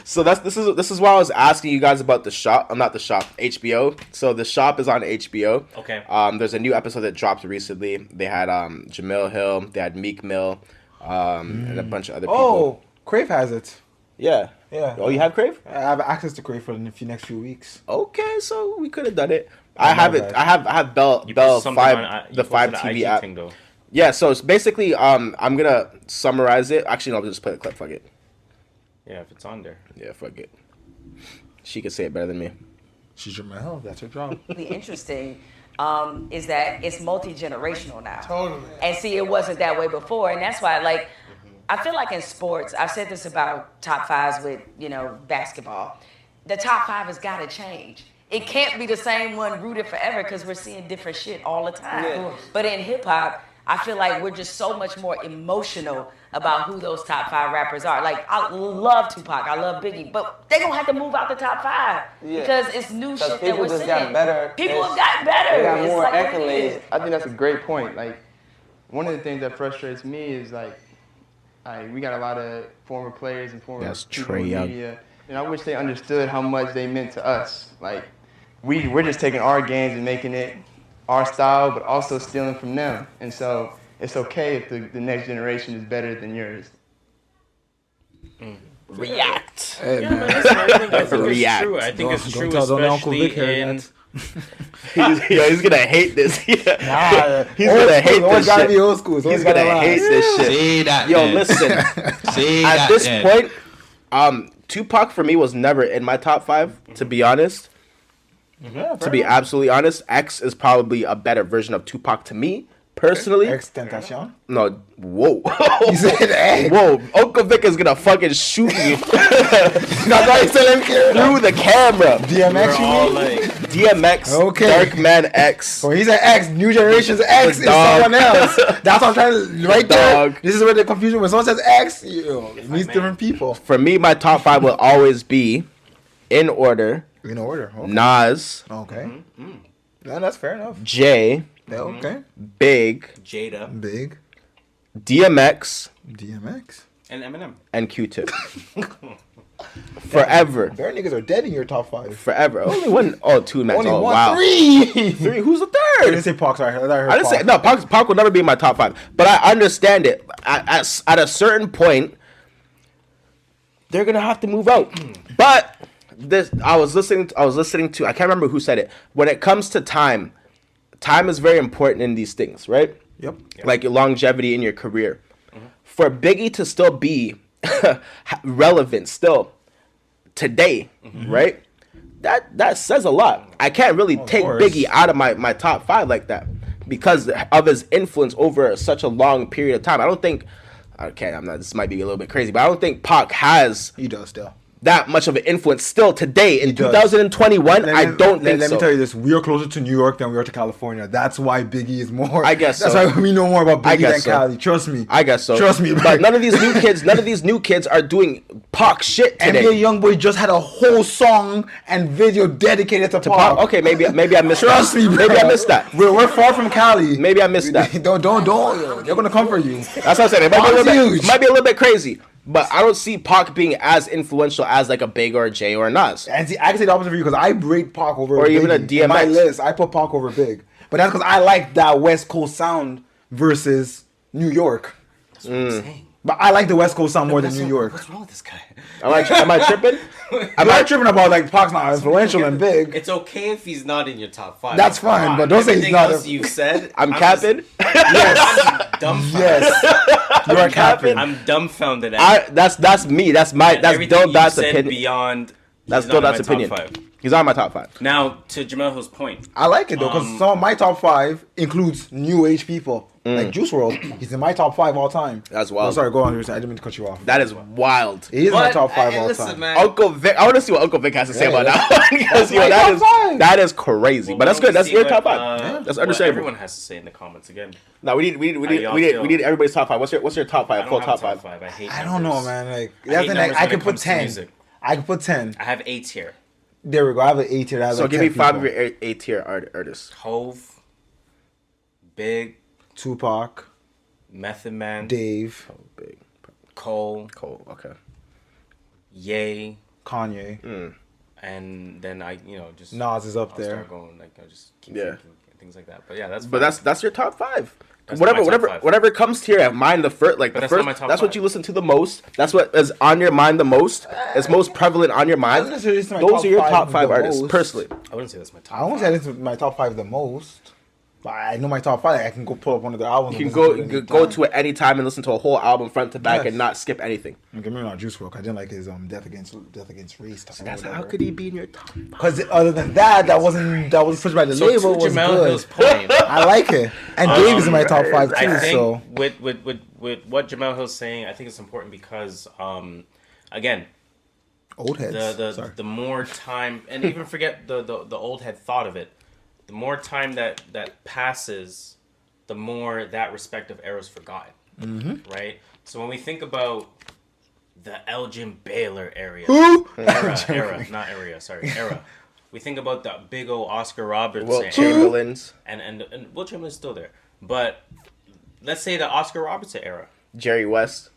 So this is why I was asking you guys about the shop. I'm not the shop. HBO. So the shop is on HBO. Okay. There's a new episode that dropped recently. They had Jemele Hill. They had Meek Mill. And a bunch of other people. Oh, Crave has it. Yeah. Yeah. Oh, you have Crave? I have access to Crave for the next few weeks. Okay, so we could have done it. I have it. bad. I have Bell You posted something 5 on, the 5 posted TV IG app. thing, though. Yeah, so it's basically I'm gonna summarize it. Actually, no, I'll just play the clip. Fuck it. Yeah, if it's on there. Yeah, fuck it. She could say it better than me. She's Jemele Hill. That's her job. Really interesting is that it's multi-generational now. Totally. And see, it wasn't that way before, and that's why, like, I feel like in sports, I've said this about top fives with, basketball. The top 5 has got to change. It can't be the same one rooted forever because we're seeing different shit all the time. But in hip hop, I feel like we're just so much more emotional about who those top 5 rappers are. Like, I love Tupac, I love Biggie, but they gonna have to move out the top 5 because it's new shit that we're seeing. Got better. People have gotten better. They got It's more like accolades. I think that's a great point. Like, one of the things that frustrates me is like we got a lot of former players and former people in media, and I wish they understood how much they meant to us. Like, we're just taking our games and making it our style, but also stealing from them. And so it's okay if the next generation is better than yours. React. Hey, Yeah, man. man, listen, I think it's React. true. I think it's true, Don't Uncle Vic especially here, in. He's gonna hate this. Nah, He's gonna hate always this gotta shit. be old school. He's gonna hate this shit. See that? Yo, then. listen. See At that this then. point, Tupac for me was never in my top 5. To be honest, to be absolutely honest, X is probably a better version of Tupac to me personally. Extentation. No, whoa, You said X. whoa, Uncle Vic is gonna fucking shoot you That's why you said him through the camera. DMX, We're you all mean? like, DMX, Okay. Darkman X. So he's an X. New generation's X is dog. someone else. That's what I'm trying to. Right there. dog. This is where the confusion. When someone says X, it means different people. For me, my top 5 will always be in order: In order. Okay. Nas, Okay. Yeah, that's fair enough. Jay, Yeah, okay. Big, Jada Big. DMX, DMX. and Eminem. and Q-Tip. Forever. Bare niggas are dead in your top 5. Forever. Only one. Oh, 2 Max. Only Oh, one. wow. 3. 3. Who's the I didn't third? say Pac. Sorry. I heard I didn't say Pac. no. Pac will never be in my top 5, but I understand it. At a certain point, they're gonna have to move out. But this, I was listening to. I can't remember who said it. When it comes to time is very important in these things, right? Yep. Like your longevity in your career. For Biggie to still be relevant still today, right? That says a lot. I can't really take course. Biggie out of my top 5 like that because of his influence over such a long period of time. I don't think. Okay, I'm not. This might be a little bit crazy, but I don't think Pac has He does still. that much of an influence still today in does. 2021. I don't think Let so. me tell you this: we are closer to New York than we are to California. That's why Biggie is more. I guess That's so. why we know more about I Biggie guess than so. Cali. Trust me. I guess so. Trust me, But none of these new kids are doing Pac shit today. NBA YoungBoy just had a whole song and video dedicated to Pac. Pac? Okay, maybe I missed Trust that. me, bro. Maybe I missed that. We're far from Cali. Maybe I missed that. Don't. They're gonna come for you. That's what I'm saying. It might be, a Pac's little bit, huge. might be a little bit crazy, but I don't see Pac being as influential as like a Big or a Jay or a Nas. And see, I can say the opposite for you because I rate Pac over Or even a Biggie. In my DMX. list, I put Pac over Big. But that's because I like that West Coast sound versus New York. That's what I'm saying. But I like the West Coast sound more than New York. What's wrong with this guy? Am I tripping? I'm not tripping about like Pac's not influential and big. It's okay if he's not in your top 5. That's fine, but don't say he's Everything not else a- you said. I'm capping. Yes. Dumbfounded. Yes. You are capping. I'm dumbfounded. At That's me. That's everything Dill you Dot's said opinion. beyond. That's he's Dill not in Dot's my opinion. top 5. He's on my top 5. Now to Jemele Hill's point. I like it though, because some of my top 5 includes new age people. Like Juice WRLD. He's in my top 5 all time. That's wild. Oh, sorry, go on. I didn't mean to cut you off. That is wild. He is in my But, top 5 hey, all listen, time. man. Uncle Vic. I want to see what Uncle Vic has to say Yeah, about yeah. that one. Because yo, my top five. that is crazy. But that's good. That's your top 5. That's What understandable. everyone has to say in the comments again. No, we need y'all feel? everybody's top 5. What's your top 5? I Full don't have top a 5. I hate. I don't know, numbers. man. Like I that's hate the numbers I when could it put comes to 10. music. I could put 10. I have 8 here. There we go. I have an 8 tier. That has So like give 10 me 5 of people. your A tier artists. Hove, Big, Tupac, Method Man, Dave, Oh, big. Cole, Okay. Ye, Kanye. and then I, just Nas is up I'll there. start going like I just keep Yeah. thinking, things like that. But yeah, that's. But fine. that's your top 5. That's not my top 5. Whatever comes to your mind the first, like But the that's not first. my top That's 5. what you listen to the most. That's what is on your mind the most. It's most prevalent on your mind. I wouldn't say this is my Those top are your five top 5 the artists, most. personally. I wouldn't say that's my top. I won't say this is my top 5 the most. But I know my top 5. I can go pull up one of their albums. You and can listen to it go anytime. to it any time and listen to a whole album front to back Yes. and not skip anything. Don't get me wrong, Juice WRLD. I didn't like his Death Against Race. How could he be in your top 5? Because other than that wasn't pushed by the So label. to Was Jemele good. Hill's point, I like it. And Dave is in my top 5 too. I think So with what Jemele Hill's saying, I think it's important because again, old heads. the more time, and even forget the old head thought of it, the more time that passes the more that respective era is forgotten. Right? So when we think about the Elgin Baylor era, era. We think about the big old Oscar Robertson. Wilt Chamberlain's. And Wilt Chamberlain's still there. But let's say the Oscar Robertson era. Jerry West.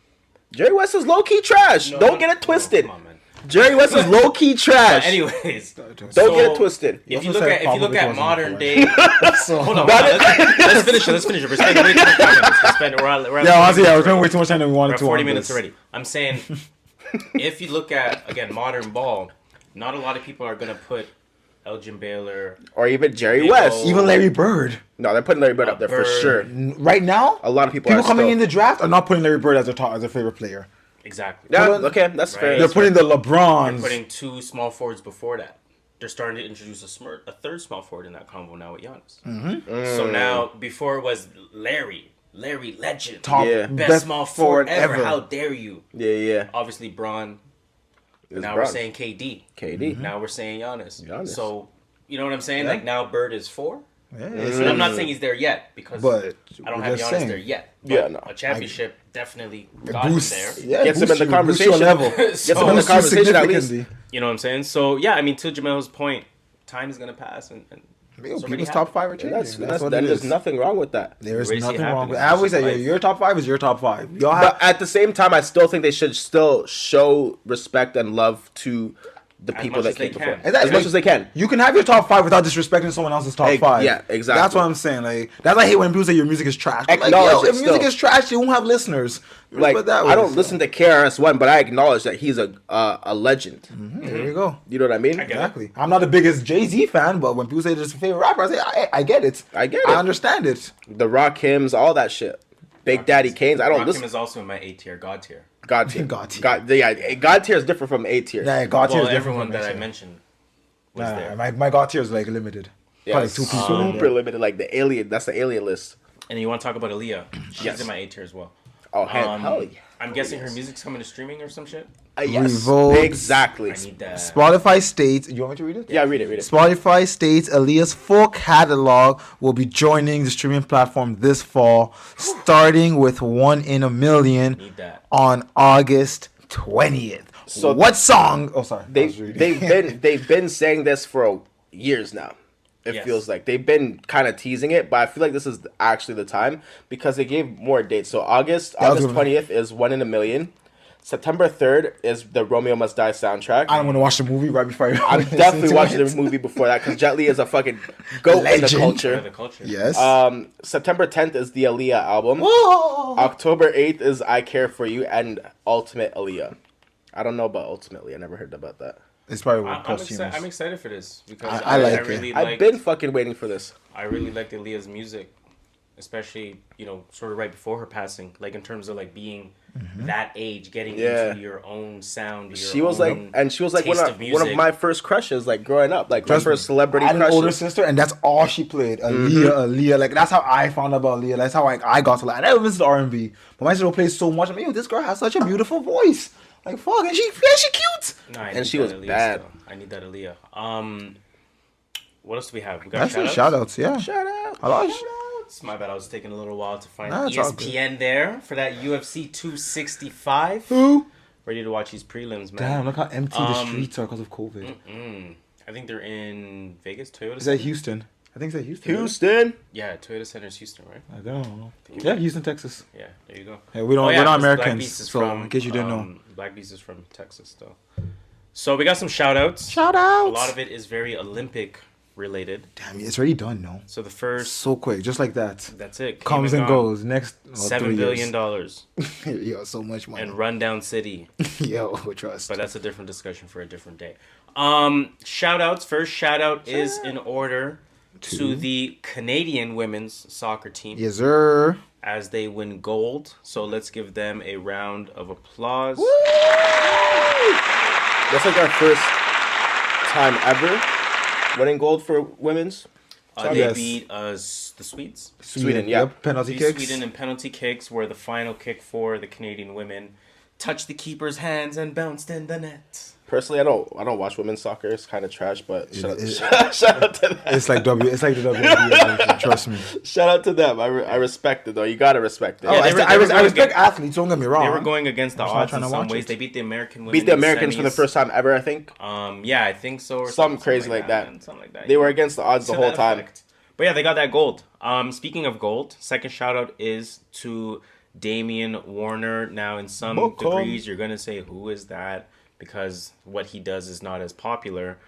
Jerry West is low-key trash. Don't get it twisted. Come on, man. Jerry West is low-key trash. But anyways, don't get it twisted. If you look at modern day, hold on, let's finish it. We're spending way too much time on this. We're spending way too much time than we wanted to. 40 minutes already. I'm saying, if you look at again modern ball, not a lot of people are gonna put Elgin Baylor or even Jerry West, even Larry Bird. No, they're putting Larry Bird up there for sure. Right now, a lot of people coming in the draft are not putting Larry Bird as their favorite player. Exactly. Yeah, okay, that's fair. They're putting the LeBrons. They're putting 2 small forwards before that. They're starting to introduce a third small forward in that combo now with Giannis. So now, before it was Larry legend, top best small forward ever. How dare you? Yeah. Obviously, Bron. Now Bron. we're saying KD. Mm-hmm. Now we're saying Giannis. So, you know what I'm saying? Like now Bird is 4. Yeah. And I'm not saying he's there yet because I don't have Giannis there yet. But a championship definitely got him there. Yeah, gets him in the conversation. Gets him in the conversation at least. You know what I'm saying? So yeah, I mean, to Jemele's point, time is gonna pass and people's top 5 are changing. There's nothing wrong with that. There is nothing wrong with it. I always say your top 5 is your top 5. But at the same time, I still think they should still show respect and love to the people that came before. As much as they can. You can have your top 5 without disrespecting someone else's top 5. Yeah, exactly. That's what I'm saying. Like, that's why I hate when people say your music is trash. Acknowledge if music is trash, you won't have listeners. Like, I don't listen to KRS-One, but I acknowledge that he's a legend. There you go. You know what I mean? Exactly. I'm not the biggest Jay-Z fan, but when people say this is a favorite rapper, I say, I get it. I get it. I understand it. The Rakims, all that shit. Big Daddy Kane's. I don't listen. Rakim is also in my A tier, God tier. God tier. God tier is different from A tier. Yeah, God tier is different everyone from that A tier. I mentioned was there. My God tier is like limited. Yeah, probably 2 people. Super limited, like the alien. That's the alien list. And you want to talk about Aaliyah? She's in my A tier as well. Oh, hell yeah. I'm guessing her music's coming to streaming or some shit. Yes, Revolt. exactly. I need that. Spotify states. You want me to read it? Yeah, read it. Spotify states Aaliyah's full catalog will be joining the streaming platform this fall, starting with 1 in a Million on August 20th. So what song? Oh, sorry. They've been saying this for years now. It feels like they've been kind of teasing it, but I feel like this is actually the time because they gave more dates. So August 20th is 1 in a Million. September 3rd is the Romeo Must Die soundtrack. I'm gonna watch the movie right before I'm definitely watching the movie before that because Jet Li is a fucking goat in the culture. Yes. September 10th is the Aaliyah album. Whoa! October 8th is I Care For You and Ultimate Aaliyah. I don't know about Ultimately. I never heard about that. It's probably I'm excited for this because I like really it. I've been fucking waiting for this. I really liked Aaliyah's music, especially sort of right before her passing, like in terms of like being that age, getting into your own sound. She was like one of my first crushes, like growing up, like my first celebrity crush. I had an crushes. older sister, and that's all she played. Aaliyah, like that's how I found out about Aaliyah. That's how I got to like. I never listened to R&B, but my sister plays so much. I'm like, yo, this girl has such a beautiful voice. Like fuck, and she cute. No, and she was Aaliyah bad. Still. I need that Aaliyah. What else do we have? We got shoutouts. Yeah. Shoutouts. My bad. I was taking a little while to find ESPN there for that UFC 265. Who? Ready to watch these prelims, man. Damn, look how empty the streets are because of COVID. I think they're in Vegas, Toyota. Is that Houston? I think it's Houston. Houston? Right? Yeah, Toyota Center's Houston, right? I don't know. Yeah, Houston, Texas. Yeah, there you go. Hey, we're not Americans, so in case you didn't know. Bxbyphaze is from Texas, though. So we got some shout-outs. Shout-outs! A lot of it is very Olympic related. Damn, it's already done, no? So the first... So quick, just like that. That's it. Comes and goes. Next $7 billion. Yo, so much money. And Rundown City. Yo, trust. But that's a different discussion for a different day. Shout-outs. First shout-out is in order to the Canadian women's soccer team. Yes, sir. As they win gold. So let's give them a round of applause. Woo! That's like our first time ever winning gold for women's. They beat us, the Swedes. Sweden, yeah. Penalty kicks. Sweden in penalty kicks were the final kick for the Canadian women touched the keeper's hands and bounced in the net. Personally, I don't watch women's soccer. It's kind of trash, but shout out to them. It's like the WNBA. Trust me. Shout out to them. I respect it though. You gotta respect it. Oh, I respect athletes. Don't get me wrong. They were going against the odds in some ways. They beat the American women. Beat the Americans for the first time ever, I think. Yeah, I think so. Or something crazy like that. Something like that. They were against the odds the whole time. Effect. But yeah, they got that gold. Speaking of gold, second shout out is to Damian Warner. Now, in some degrees, you're gonna say, who is that? Because what he does is not as popular.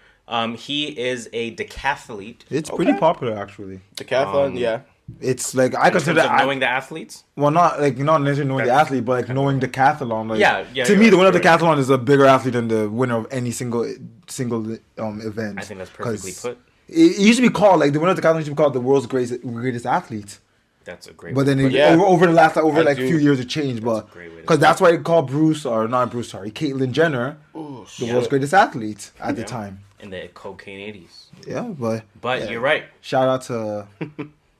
He is a decathlete. It's pretty popular, actually. Decathlon, yeah. It's like I consider that knowing the athletes. Well, not necessarily knowing the athlete, but like knowing decathlon. Like, yeah. To me, the winner of decathlon is a bigger athlete than the winner of any single event. I think that's perfectly put. It used to be called like the winner of decathlon used to be called the world's greatest athlete. That's a great. But then over the last few years it changed, but because that's why they called Caitlyn Jenner the world's greatest athlete at the time in the cocaine 80s. Yeah, but you're right. Shout out to.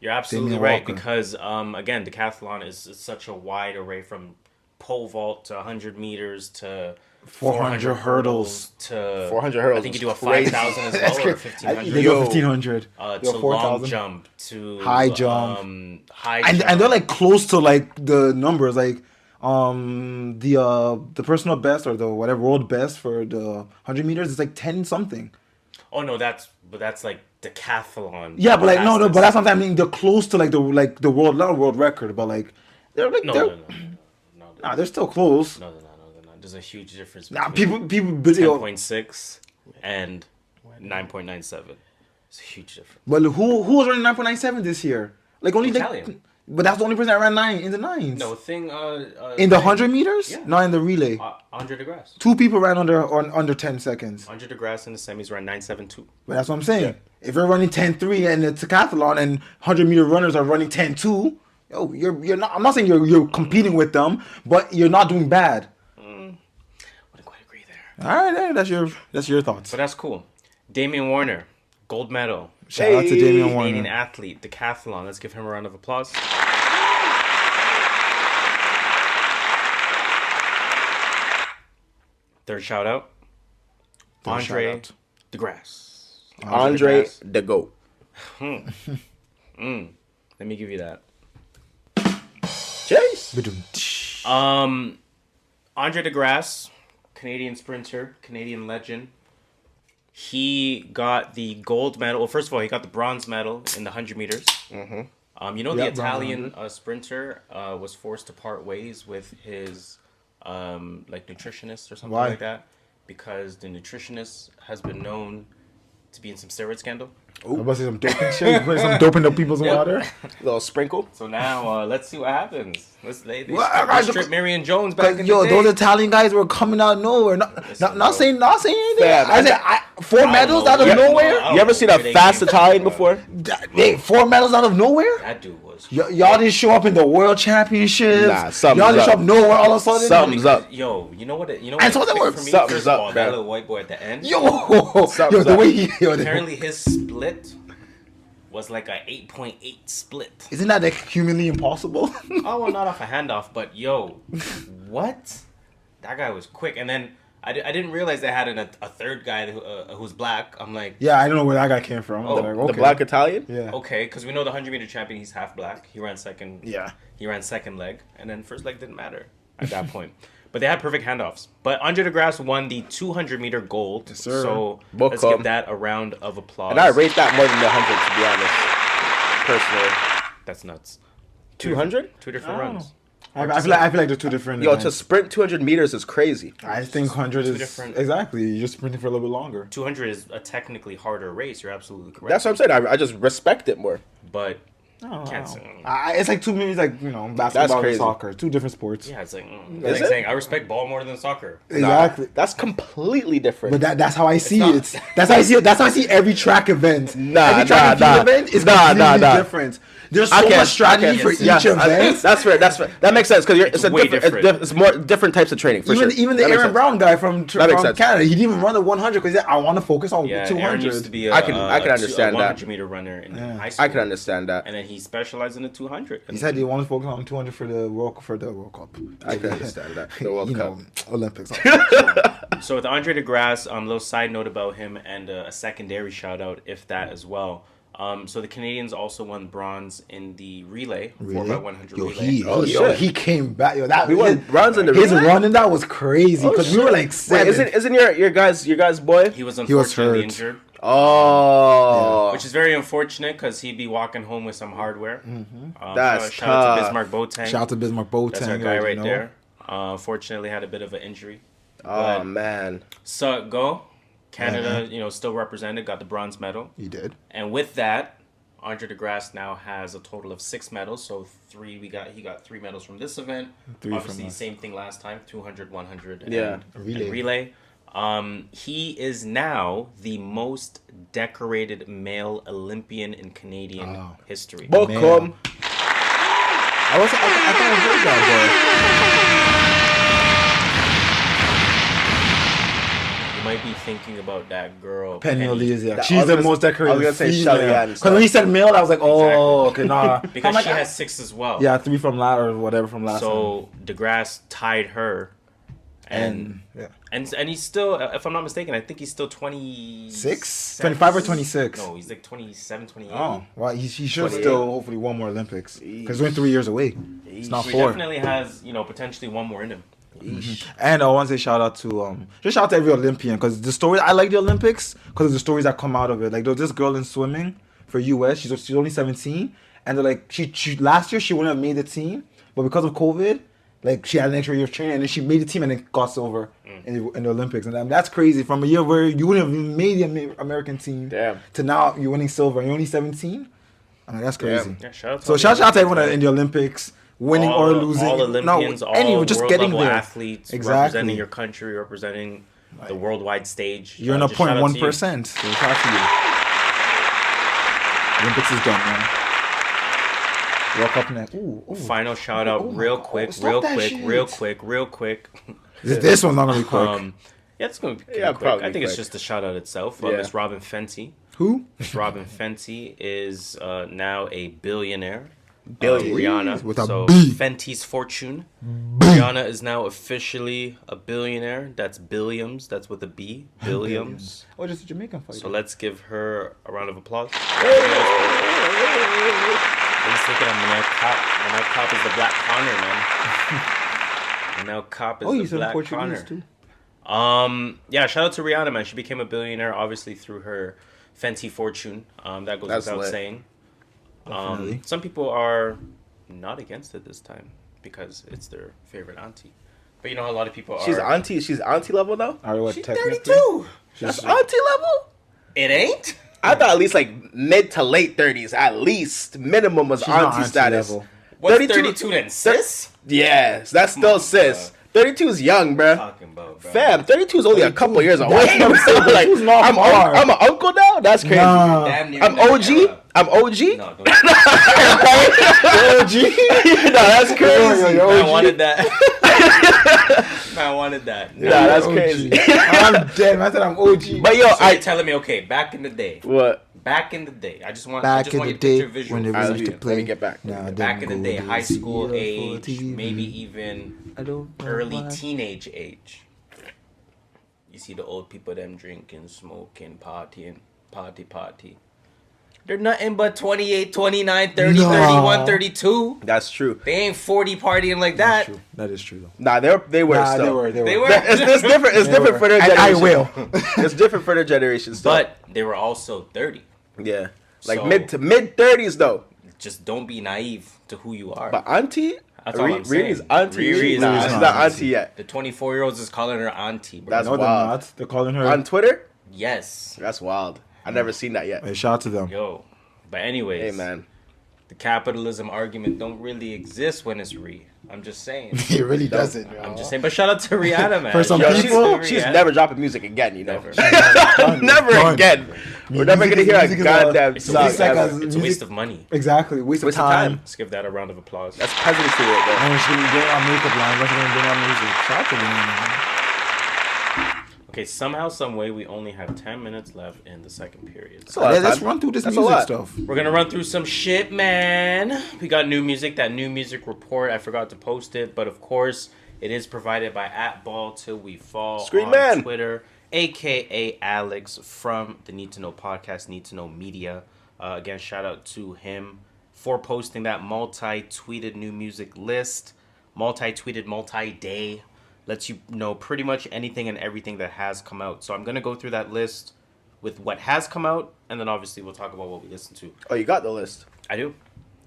You're absolutely right because again, decathlon is such a wide array from pole vault to 100 meters to 400 hurdles to 400 hurdles. I think you do a 5,000 as well or 1,500. They go 1,500 to long jump to high jump, and they're like close to like the numbers like the personal best or the whatever world best for the 100 meters is like 10 something. Oh no, that's like decathlon. Yeah, but like no, but that's what I mean. They're close to like the world, not world record, but like they're like they're still close. No, they're not. There's a huge difference between people 10.6 and 9.97. It's a huge difference. But who was running 9.97 this year? Like only Italian. But that's the only person that ran 9 in the 9s. No thing. In the 100 meters? Yeah. Not in the relay. Andre de Grasse. 2 people ran under 10 seconds. Andre de Grasse in the semis ran 9.72. But that's what I'm saying. Yeah. If you're running 10.3 and it's decathlon and 100 meter runners are running 10.2, you're not. I'm not saying you're competing with them, but you're not doing bad. Wouldn't quite agree there. All right, that's your thoughts. But that's cool. Damian Warner, gold medal. Shout out to Damian Warner. Canadian athlete, decathlon. Let's give him a round of applause. Third shout out. Andre de Grasse. Andre the GOAT. Let me give you that. Chase. Andre de Grasse, Canadian sprinter, Canadian legend. He got the gold medal. Well, first of all, he got the bronze medal in the 100 meters. Mm-hmm. The Italian sprinter was forced to part ways with his nutritionist or something like that, because the nutritionist has been known to be in some steroid scandal. I'm about to say some doping shit. Some doping up people's water. A little sprinkle. So now let's see what happens. They strip Marion Jones back in the day. Those Italian guys were coming out of nowhere. Not saying anything. Yeah, I said 4 medals out of nowhere. You ever seen a fast Italian before? 4 medals out of nowhere. That dude was. Y'all didn't show up in the World Championships. Nah, y'all didn't show up nowhere all of a sudden. Something's up. Yo, you know what? And so that works. Something's up, that little white boy at the end. The way he. Apparently his split was like a 8.8 split. Isn't that like humanly impossible? Oh, well, not off a handoff, but what? That guy was quick. And then I didn't realize they had a third guy who's black. I'm like... Yeah, I don't know where that guy came from. The black Italian? Yeah. Okay, because we know the 100-meter champion, he's half black. He ran second. Yeah. He ran second leg, and then first leg didn't matter at that point. But they had perfect handoffs. But Andre de Grasse won the 200-meter gold. Yes, sir. So let's give that a round of applause. And I rate that more than the 100, to be honest. Personally. That's nuts. 200? Two different runs. I feel like they're two different. Yo, to sprint 200 meters is crazy. I think 100 is different. Exactly. You're just sprinting for a little bit longer. 200 is a technically harder race. You're absolutely correct. That's what I'm saying. I just respect it more. But can't say. It's like 2 minutes, like basketball and soccer, 2 different sports. Yeah, it's like it's like saying I respect ball more than soccer. Exactly. That's completely different. But that's how I see it. That's how I see it. That's how I see every track event. Every track event is completely different. There's so much strategy for each event. That's fair. That makes sense because it's way different. It's more different types of training. For even the Aaron Brown guy from Canada, he didn't even run the 100 because I want to focus on 200. Aaron used to be I can understand that. 100-meter runner in high school. I can understand that. And then then he specialized in the 200. He said he wanted to focus on 200 for the World Cup. I can understand that. The World Cup. Olympics. So with Andre DeGrasse, little side note about him and a secondary shout out, if that as well. So the Canadians also won bronze in the relay, 4x100 relay. He came back. We won bronze in the his relay? run in that was crazy because we were like 7. Wait, isn't your guys boy? He was unfortunately injured. Oh, which is very unfortunate because he'd be walking home with some hardware. That's shout out to tough. Bismarck Boateng. Shout out to Bismarck Boateng. That's our guy right there. Unfortunately, had a bit of an injury. Oh man. So go. Canada, still represented, got the bronze medal. He did. And with that, Andre DeGrasse now has a total of 6 medals. So he got 3 medals from this event. 3 Obviously, from same thing last time, 200, 100, and relay. He is now the most decorated male Olympian in Canadian history. Welcome. I thought I heard that, Might be thinking about that girl. Penny O'Leary, yeah. She's the most decorated. I was going to say Shelly. Because when he said male, I was like, oh, okay, nah. Because she has 6 as well. Yeah, 3 from last or whatever from last. So DeGrasse tied her, and he's still, if I'm not mistaken, I think he's still 26, 25 or 26. No, he's like 27, 28. Oh, well, he should still hopefully one more Olympics because he's only 3 years away. It's not 4. He definitely has, potentially one more in him. And I want to say shout out to just shout out to every Olympian because the story I like the Olympics because of the stories that come out of it. Like there was this girl in swimming for US. She's only 17, and they're like she last year she wouldn't have made the team, but because of COVID, like she had an extra year of training and then she made the team and then got silver in the Olympics. And that's crazy. From a year where you wouldn't have even made the American team to now you're winning silver and you're only 17. I mean that's crazy. Yeah, shout out to everyone in the Olympics. Winning or losing, all Olympians, all just getting world-level there. athletes, representing your country, representing the worldwide stage. You're in a 0.1%. So shout out to you. Olympics is done, man. World Cup next. Ooh. Final shout out, real quick. This one's not gonna be quick. Yeah, it's gonna be quick. I think it's just the shout out itself. Miss Robin Fenty. Who? Miss Robin Fenty is now a billionaire. Rihanna with a so B. Fenty's fortune. Rihanna is now officially a billionaire. That's Billiams. That's with a B. Billiams. Oh, just a Jamaican fighter. So let's give her a round of applause. Let's look at Manel Cop. Manel Cop is the Black Connor, man. Manel Cop is the Black Connor. Too? Yeah, shout out to Rihanna, man. She became a billionaire obviously through her Fenty fortune. That goes without saying. Some people are not against it this time because it's their favorite auntie. But you know how a lot of people are. She's auntie level though? She's 32. That's auntie level? It ain't? I thought at least like mid to late 30s. At least minimum was auntie status. Level. What's 32 then? Sis? Yes, that's still sis. 32 is young, bruh. Talking about, bro. Fam, 32 is only a couple years away. I'm an uncle now? That's crazy. Nah. I'm OG? I'm OG? No, don't OG? No, that's crazy. I wanted that. I wanted that. Nah, that's crazy. I'm dead. I said I'm OG. But yo, so you're telling me, okay, back in the day. What? Back in the day. I just want back you in to the day picture visual. when they used to play. Let me get back. Back in the day, high school age, maybe even early teenage age. You see the old people, them drinking, smoking, partying, party. They're nothing but 28, 29, 30, 31, 32. That's true. They ain't 40 partying like that. That is true though. Nah, they were still. They were. It's different. It's different for their And generation. I will. It's different for their generation still. But they were also 30. Yeah. Like So- mid 30s though. Just don't be naive to who you are. But auntie? That's all I'm saying. Riri's auntie. Riri is Nah, not she's not auntie yet. The 24-year-olds is calling her auntie, bro. That's No, they're wild. not. They're calling her. On Twitter? Yes. That's wild. I've never seen that yet. Hey, shout out to them. Yo. But anyways. Hey, man. The capitalism argument don't really exist when it's Ree. I'm just saying. It really doesn't. I'm just saying. But shout out to Rihanna, man. For some Shout out to people, She's Rihanna. never dropping music again, you know. Never. Never Done. again. We're never going to hear a music is goddamn It's song. a waste like ever. a- It's a waste of money. Exactly. Waste of time. Let's give that a round of applause. That's peasantry right there. And she's gonna bring out makeup line. She's gonna bring out music. Shout out to them. Okay, somehow, some way, we only have 10 minutes left in the second period. So let's run through this music stuff. We're gonna run through some shit, man. We got new music. That new music report, I forgot to post it, but of course, it is provided by @BallTillWeFall on Twitter, aka Alex from the Need to Know podcast, Need to Know Media. Again, shout out to him for posting that multi-tweeted new music list, multi-tweeted, multi-day. Lets you know pretty much anything and everything that has come out. So I'm going to go through that list with what has come out, and then obviously we'll talk about what we listened to. Oh, you got the list? I do.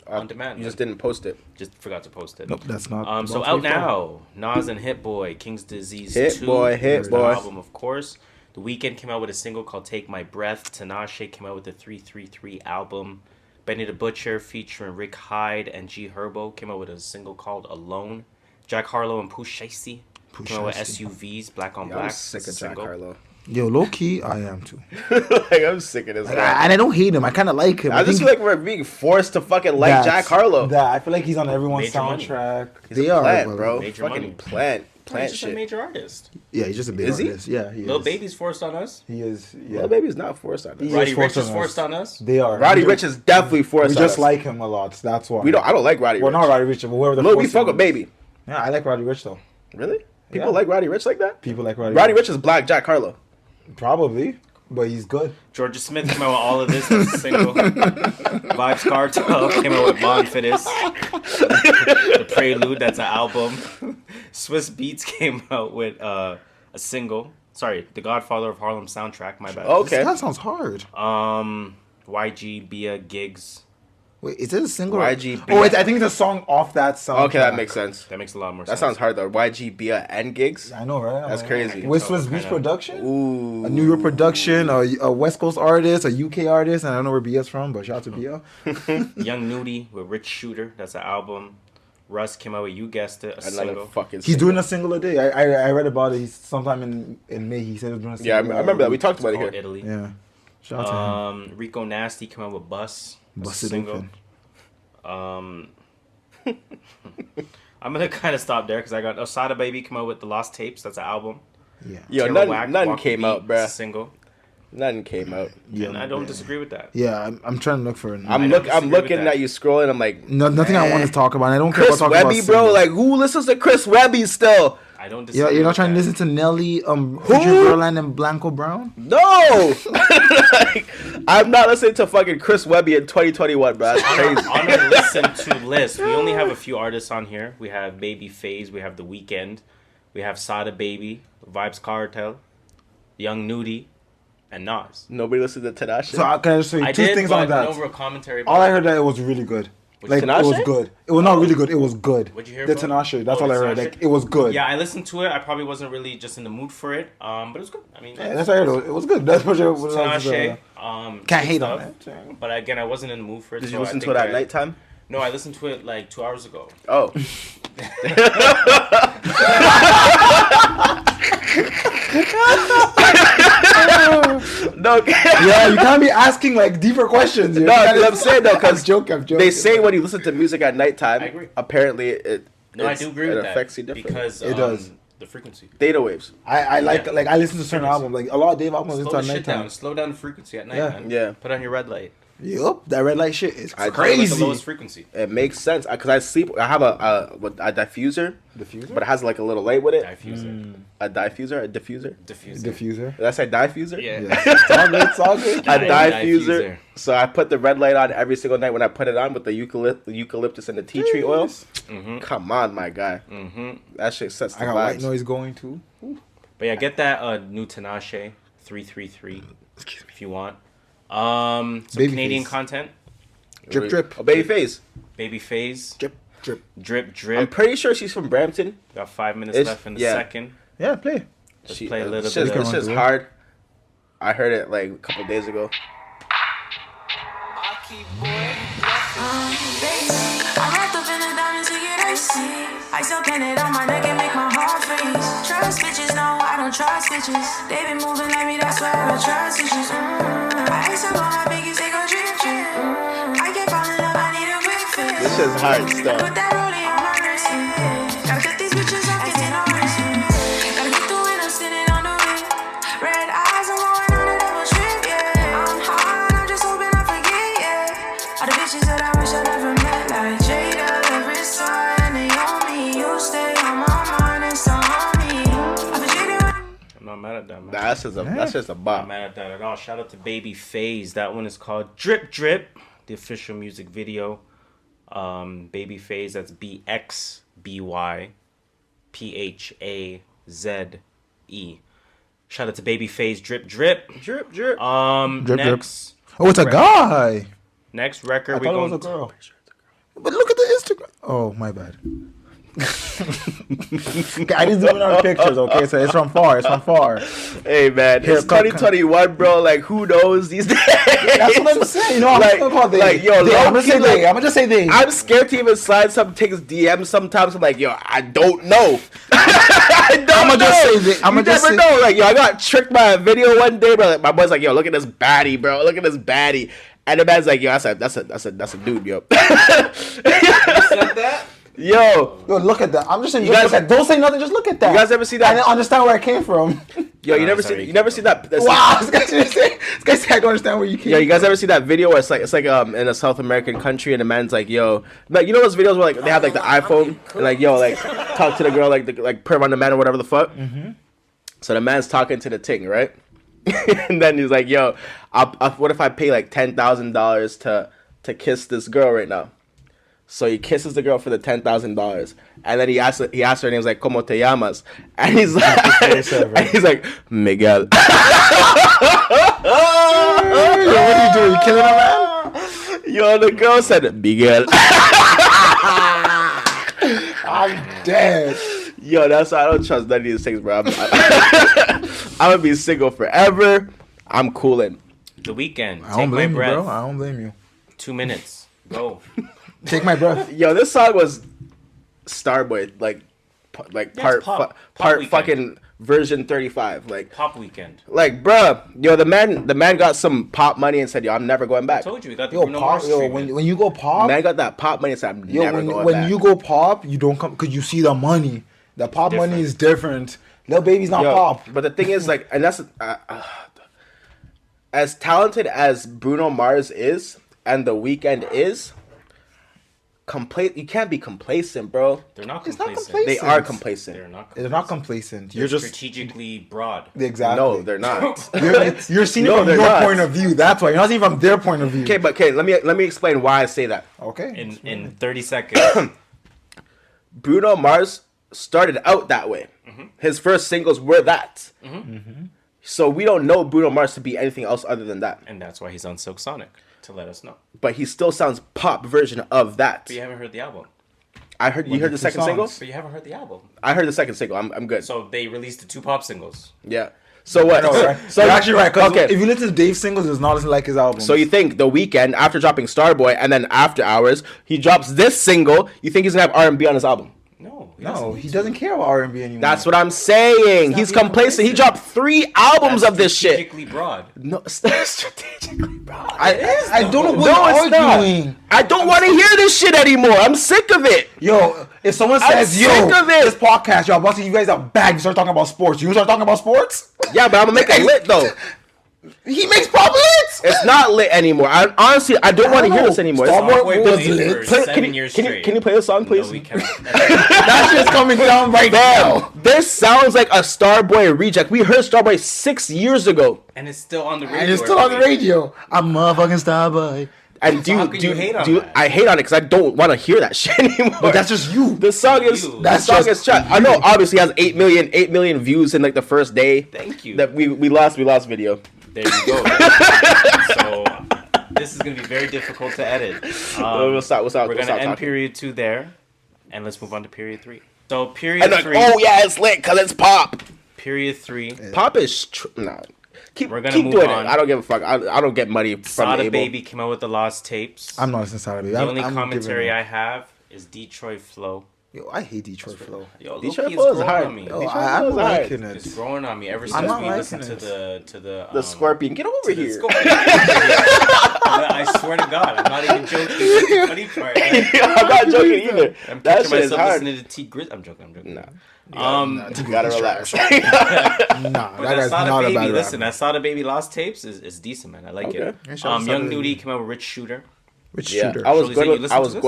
On demand. You just didn't post it. Just forgot to post it. Nope, that's not. So out now, Nas and Hit Boy, King's Disease 2. Hit Boy. The album, of course. The Weeknd came out with a single called Take My Breath. Tinashe came out with the 333 album. Benny the Butcher featuring Rick Hyde and G Herbo came out with a single called Alone. Jack Harlow and Pusha came out with SUVs, Black on Black. I'm sick of Jack Harlow. Yo, low key, I am too. Like, I'm sick of this guy. And I don't hate him. I kind of like him. I just feel like we're being forced to fucking like Jack Harlow. I feel like he's on everyone's Major soundtrack. He's a plant, bro. Major fucking money. plant He's just shit. a major artist. Yeah, he's just a big artist. He? Yeah, he is. Lil Baby's forced on us. He is. Yeah. Lil Baby's not forced on us. Roddy Ricch is forced on us. They are. Roddy Ricch is definitely forced on us. We just like him a lot. So that's why. I don't like Roddy Ricch. Well, not Roddy Ricch, but whoever the Lil, we fuck with Baby. Yeah, I like Roddy Ricch though. Really? People like Roddy Ricch like that? People like Roddy Ricch is Black Jack Harlow. Probably, but he's good. Georgia Smith came out with all of this as a single. Vybz Kartel came out with Bon Fittest. The Prelude, that's an album. Swiss Beats came out with a single. Sorry, The Godfather of Harlem soundtrack. My bad. Okay. That sounds hard. YG, Bia, Gigs. Wait, is it a single? YG. Oh, I think it's a song off that song. Okay, that makes sense. That makes a lot more That sense. sounds hard though. YG, Bia, and Gigs. I know, right? That's crazy. With Swiss Beats production? Ooh. A New York production, a West Coast artist, a UK artist, and I don't know where Bia's from, but shout out to Bia. Young Nudy with Rich Shooter. That's an album. Russ came out with, you guessed it, a single. He's doing a single a day. I read about it. He's sometime in May. He said he was doing a single. Yeah, I remember that. We talked about it here. Italy. Yeah. Shout out to him. Rico Nasty came out with Bus. Bust it single. open. I'm gonna kind of stop there because I got Sada Baby come out with The Lost Tapes. That's an album. Yeah. Yo, nothing came out, bruh. Single. Nothing came out. Yeah, and I don't disagree with that. Yeah, I'm trying to look for it. I'm looking at you scrolling. I'm like, nothing I want to talk about. I don't care Chris about talking Webby, about bro. singles. Like, who listens to Chris Webby still? I don't disagree. Yeah, you're not trying to listen to Nelly, Future Girlland, and Blanco Brown? No! Like, I'm not listening to fucking Chris Webby in 2021, bro. That's crazy. On our listen to list, we only have a few artists on here. We have Bxbyphaze, we have The Weeknd, we have Sada Baby, Vybz Kartel, Young Nudy, and Nas. Nobody listens to Tinashe. So I can just say two things on that. No real commentary. All I heard that it was really good. Like Tinashe? it was good. It was not really good. It was good. What'd you hear? The bro? Tinashe. That's all I heard. Tinashe? Like it was good. Yeah, I listened to it. I probably wasn't really just in the mood for it. But it was good. I mean, Yeah, that's what I heard. It was good. That's what Tinashe. Can't hate stuff. on that. But again, I wasn't in the mood for it. Did so you I listen to think it at nighttime? No, I listened to it like 2 hours ago. Oh. No, yeah, you can't be asking like deeper questions. No, I'm saying though, because I'm joking. They say when you listen to music at nighttime, I agree. Apparently I do agree with it that. affects you differently. Because It does. The frequency. Data waves. I like I listen to certain albums. Like a lot of Dave albums Slow listen the to at shit nighttime. down. Slow down the frequency at night, Yeah. man. Yeah. Put on your red light. Yup, that red light shit is I Crazy. crazy. The lowest frequency. It makes sense because I sleep. I have a diffuser. Diffuser? But it has like a little light with it. Diffuser. A diffuser, a diffuser. Diffuser. Did I say diffuser? Yeah. Yeah. It's all good. It's all good. A diffuser. Diffuser. So I put the red light on every single night when I put it on with the eucalyptus and the tea tree oil. Mm-hmm. Come on, my guy. Mm-hmm. That shit sets the I got vibes. white noise going too. But yeah, get that new Tinashe 333 if you want. Some Baby Canadian face. content. Drip drip. Oh, Babyphaze. Babyphaze. Drip drip. Drip drip. I'm pretty sure she's from Brampton. Got 5 minutes It's- left in the yeah. second. Yeah, play. Let's play a little Shit's, bit of This shit's hard. I heard it like a couple days ago. I'm wrapped up in the diamonds to get icy. I still pin it on my neck and make my heart freeze. Trust bitches, no, I don't trust bitches. They been moving like me, that's why I don't trust issues. I ice up on my biggies, they go drip drip. I can't fall in love, I need a quick fix. This shit's hard stuff. Put that rollie on my wrist. Gotta cut these bitches off, getting on wrist. Gotta get the wind, I'm sitting on the whip. That's just a Not bop. mad at that at all. Shout out to Bxbyphaze. That one is called Drip Drip, the official music video. Bxbyphaze, that's Bxbyphaze. Shout out to Bxbyphaze. Drip Drip. Drip drip. Drip, Next. Oh, it's a guy. Next record I we thought it was going a girl. But look at the Instagram. Oh, my bad. Okay, I didn't zoom in on pictures, okay? So it's from far. Hey man, Here, it's 2021, bro. Like, who knows these days? That's what I'm saying. You know, I'm like, gonna call they. like, yo, I'm gonna say low-key, they. I'm gonna just say they. I'm scared to even slide some things DMs sometimes. I'm like, yo, I don't know. I'm gonna just say they. I'm You gonna just never say. know. Like, yo, I got tricked by a video one day, bro. Like, my boy's like, yo, look at this baddie, bro. Look at this baddie. And the man's like, yo, that's a dude, yo. You said that? Yo, Look at that. I'm just saying. You Just guys- look at, don't say nothing. Just look at that. You guys ever see that? And then understand where I came from. yo, you never sorry. see that? Wow, this guy said I don't understand where you came. Yo, you guys ever see that video where it's like in a South American country and the man's like, yo, like, you know those videos where like they have like the iPhone and like, yo, like talk to the girl, like perm on the man or whatever the fuck. Mm-hmm. So the man's talking to the ting, right? And then he's like, yo, what if I pay like $10,000 to kiss this girl right now? So he kisses the girl for the $10,000, and then he asks her name, like, "Cómo te llamas?" And he's like, Miguel. Yo, what are you doing? You killing her, man? Yo, the girl said Miguel. I'm dead. Yo, that's why I don't trust none of these things, bro. I'm gonna be single forever. I'm coolin'. The Weeknd. I don't blame you, breath. bro. I don't blame you. 2 minutes. Go. Take my breath. Yo, this song was Starboy, like Yes, pop Weeknd. fucking version 35, like Pop Weeknd. like, bruh, yo, the man got some pop money and said, yo, I'm never going I back. told you, we got the Yo, Bruno pop. Mars Yo, treatment. when you go pop, Man got that pop money and said, I'm never going when back. you go pop, you don't come because you see the money. The pop Different. money is different. Lil Baby's not Yo, pop. but the thing is, like, and that's as talented as Bruno Mars is and The Weeknd is. You can't be complacent, bro. They're not It's not complacent. complacent. They are complacent. They're not They're complacent. not complacent. You're You're just strategically broad. exactly. No, they're not. You're seeing it No, from they're your not. point of view. That's why you're not seeing from their point of view. Okay, let me explain why I say that. Okay. In 30 seconds. Bruno Mars started out that way. Mm-hmm. His first singles were that. So we don't know Bruno Mars to be anything else other than that. And that's why he's on Silk Sonic, to let us know. But he still sounds pop version of that. But you haven't heard the album. You heard the second single? But you haven't heard the album. I heard the second single. I'm good. So they released the 2 pop singles. Yeah. So what? No, right? So You're actually right. Because okay. if you listen to Dave's singles, it's not like his album. So you think The Weeknd, after dropping Starboy and then After Hours, he drops this single, you think he's gonna have R&B on his album? No, he doesn't care about R&B anymore. That's what I'm saying. He's complacent. He dropped 3 albums of this shit. Strategically broad. No, strategically broad. I don't know what No, it's you're not. arguing. I don't want to hear this shit anymore. I'm sick of it. Yo, if someone I'm says, yo, sick of it. this podcast, y'all busting you guys a bag, you start talking about sports. You start talking about sports? Yeah, but I'm gonna make it lit though. He makes pop lit. It's not lit anymore. I honestly don't want to hear this anymore. Starboy was played lit. for 7 years straight. Can you play the song, please? No, we can't. That shit's coming down right now. This sounds like a Starboy reject. We heard Starboy 6 years ago. And it's still on the radio. And it's still on the radio. I'm motherfucking Starboy. And So how can you hate on that? I hate on it because I don't want to hear that shit anymore. But that's just you. The song is You. That's the song just is trash. I know obviously it has 8 million views in like the first day. Thank you. That we lost video. There you go. So this is gonna be very difficult to edit. We'll stop We're gonna end talking. period 2 there, and let's move on to period 3. So And period like, 3. oh yeah, it's lit because it's pop. Period 3. Pop is nah. We're gonna keep move doing on. it. I don't give a fuck. I don't get money from Sada Abel. Baby came out with the Lost Tapes. I'm not listening to Sada Baby. The I'm only giving commentary up. I have is Detroit Flow. Yo, I hate Detroit Flow. Yo, Detroit Low-key, Flow it's is growing hard. on me. Yo, Detroit I'm Flow is hard. liking It's it. growing on me ever I'm since not we listened to liking the Scorpion, get over here. Scorpion. I swear to God, I'm not even joking. That's the funny part. I'm not joking either. I'm That picturing shit is myself hard. listening to T Grizz. I'm joking. Nah. You You gotta relax. Nah, But that that guy's Sada not a Baby, bad listen, rapper. that Sada Baby Lost Tapes is decent, man. I like Okay. it. Yeah, shout out to Young Sada Nudy Baby. came out with Rich Shooter. Which shooter? I was going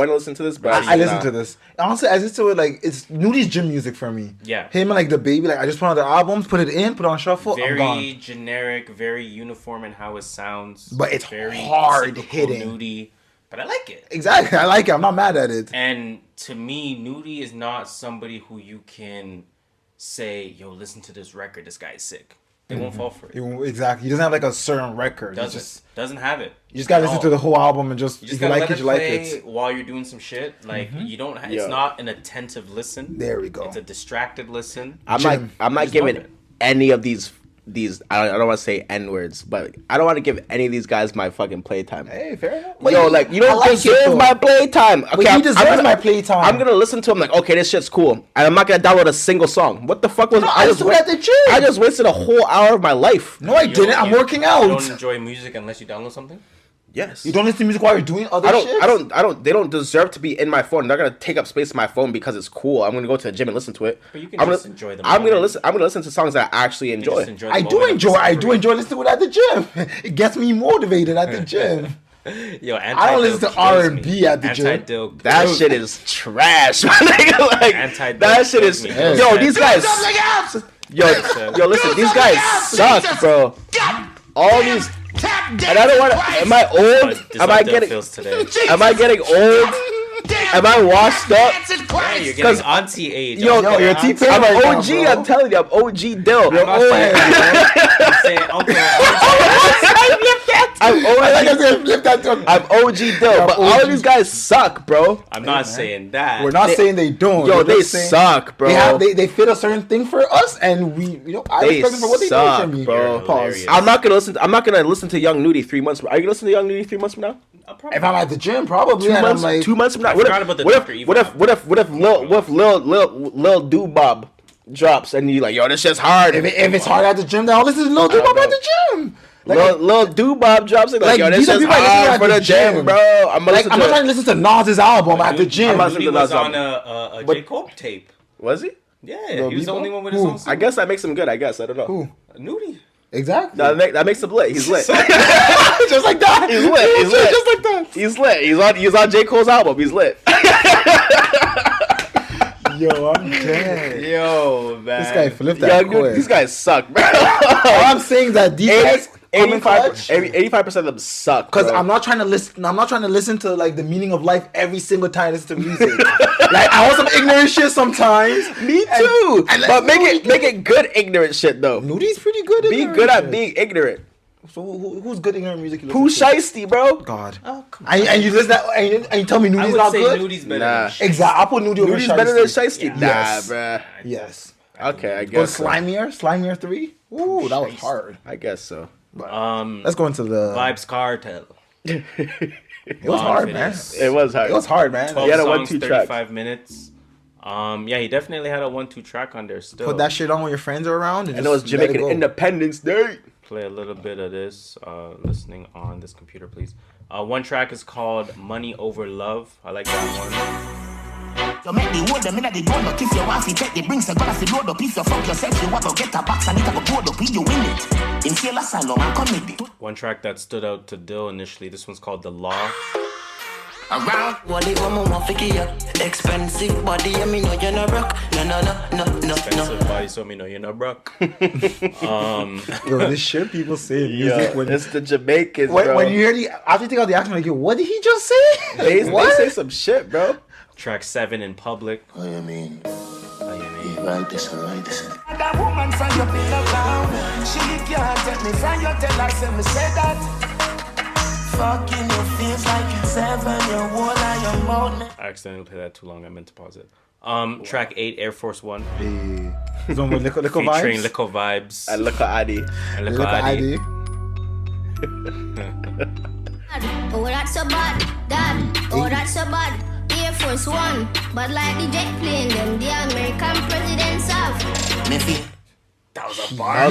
to listen to this, but I listened to this. Honestly, I listened to it like it's Nudy's gym music for me. Yeah. Him and like the baby, like I just put on the albums, put it on shuffle. I'm gone. Very generic, very uniform in how it sounds. But it's very hard hitting. Nudy, but I like it. Exactly, I like it. I'm not mad at it. And to me, Nudy is not somebody who you can say, "Yo, listen to this record. This guy is sick." They won't fall for it. Exactly. He doesn't have like a certain record. Doesn't have it. You just gotta listen to the whole album and just if you like it, you like it. While you're doing some shit, like you don't. It's not an attentive listen. There we go. It's a distracted listen. I'm not giving any of these. I don't want to say N words, but I don't want to give any of these guys my fucking playtime. Hey, fair enough. Like you don't deserve my playtime. Okay, he deserves my playtime. I'm gonna listen to him like, okay, this shit's cool, and I'm not gonna download a single song. What the fuck was I just at the gym? I just wasted a whole hour of my life. No, I didn't. I'm working out. You don't enjoy music unless you download something. Yes. You don't listen to music while you're doing other shit? I don't. They don't deserve to be in my phone. They're not gonna take up space in my phone because it's cool. I'm gonna go to the gym and listen to it. But you can just enjoy them. I'm gonna listen to songs that I actually enjoy. I do enjoy listening to it at the gym. It gets me motivated at the gym. Yo, I don't listen to R&B at the gym. Dill, that shit is trash. Like, that shit is. Yo, these guys. Yo, listen. These guys suck, bro. All these. And I don't want to. Am I old? Am I getting old? Am I washed up? Yeah, you're getting auntie age. Yo, you're T-Pain. I'm OG. I'm telling you, I'm OG Dill. You're old. I'm OG Dill, but all of these guys suck, bro. I'm not saying that. We're not saying they don't. Yo, they suck, bro. They fit a certain thing for us, and I respect them for what they do for me, bro. Pause. I'm not gonna listen to Young Nudy 3 months. Are you gonna listen to Young Nudy 3 months from now? If I'm at the gym, probably 2 months. 2 months from now. What if Lil Doobob drops and you like, yo, this shit's hard. If it's hard at the gym, then I'll listen to Lil Doobob at the gym. Lil Doobob drops it like, yo, this shit's hard for the gym, bro. I'm not trying to listen to Nas's album at the gym. He was on a J. Cole tape. Was he? Yeah, he was the only one with his own song. I guess that makes him good. I guess I don't know. Who? Nudy. Exactly. That makes him lit. He's lit. Just like that. He's lit. Just like that. He's lit. He's on J. Cole's album. He's lit. Yo, I'm dead. Yo, man. This guy flipped that quick. These guys suck, bro. All I'm saying is that these guys 85% of them suck. Because I'm not trying to listen to like the meaning of life every single time I listen to music. Like I want some ignorant shit sometimes. Me too. But make it good ignorant shit though. Nudy's pretty good. Be good at being ignorant. So who's good ignorant music? Pooh Shiesty, bro. God. Oh, come on. And you listen and you tell me Nudy's not good. Nudy's better. Nah. Exactly. I'll put Nudy over Shiesty. Nudy's better than Shiesty. Yeah. Nah, yes. bruh. Yes. Okay, I guess. So. Slimier 3. Ooh, that was hard. I guess so. Let's go into the Vybz Kartel. It was hard, man. It was hard. It was hard, man. 12 he had a songs, 1-2 track. 35 minutes. Yeah, he definitely had a 1-2 track on there still. Put that shit on when your friends are around. And it was Jamaican Independence Day. Play a little bit of this, listening on this computer, please. One track is called Money Over Love. I like that one. You make the word, the minute they don't look if you want to take the brings, they're gonna feel load up. If you fuck yourself, you want to get a box and it will go up. You win it. In Fiel Asylum and comedy. One track that stood out to Dill initially, this one's called The Law. Around what they want more figure ya. Expensive body, I mean, no, you're not broke. No. Expensive body, so me know you're not broke. Yo, this shit people say in music when it's the Jamaicans, bro. When you hear after you take out the accent, like, yo, what did he just say? They say some shit, bro. Track 7 In Public. What do you mean? Right this one. That woman from your pillow down. She can't take me from your tell her, say me say that. Fucking your face like 7 your wall and your mouth. I accidentally played that too long. I meant to pause it. Track 8, Air Force One. Hey. It's on with Lico featuring Vibes. Lico Vibes. And Lico Addy. Oh, that's so bad, Dad. Oh, that's so bad. Air Force One, but like the jet plane, them the American presidents have. That was a bar.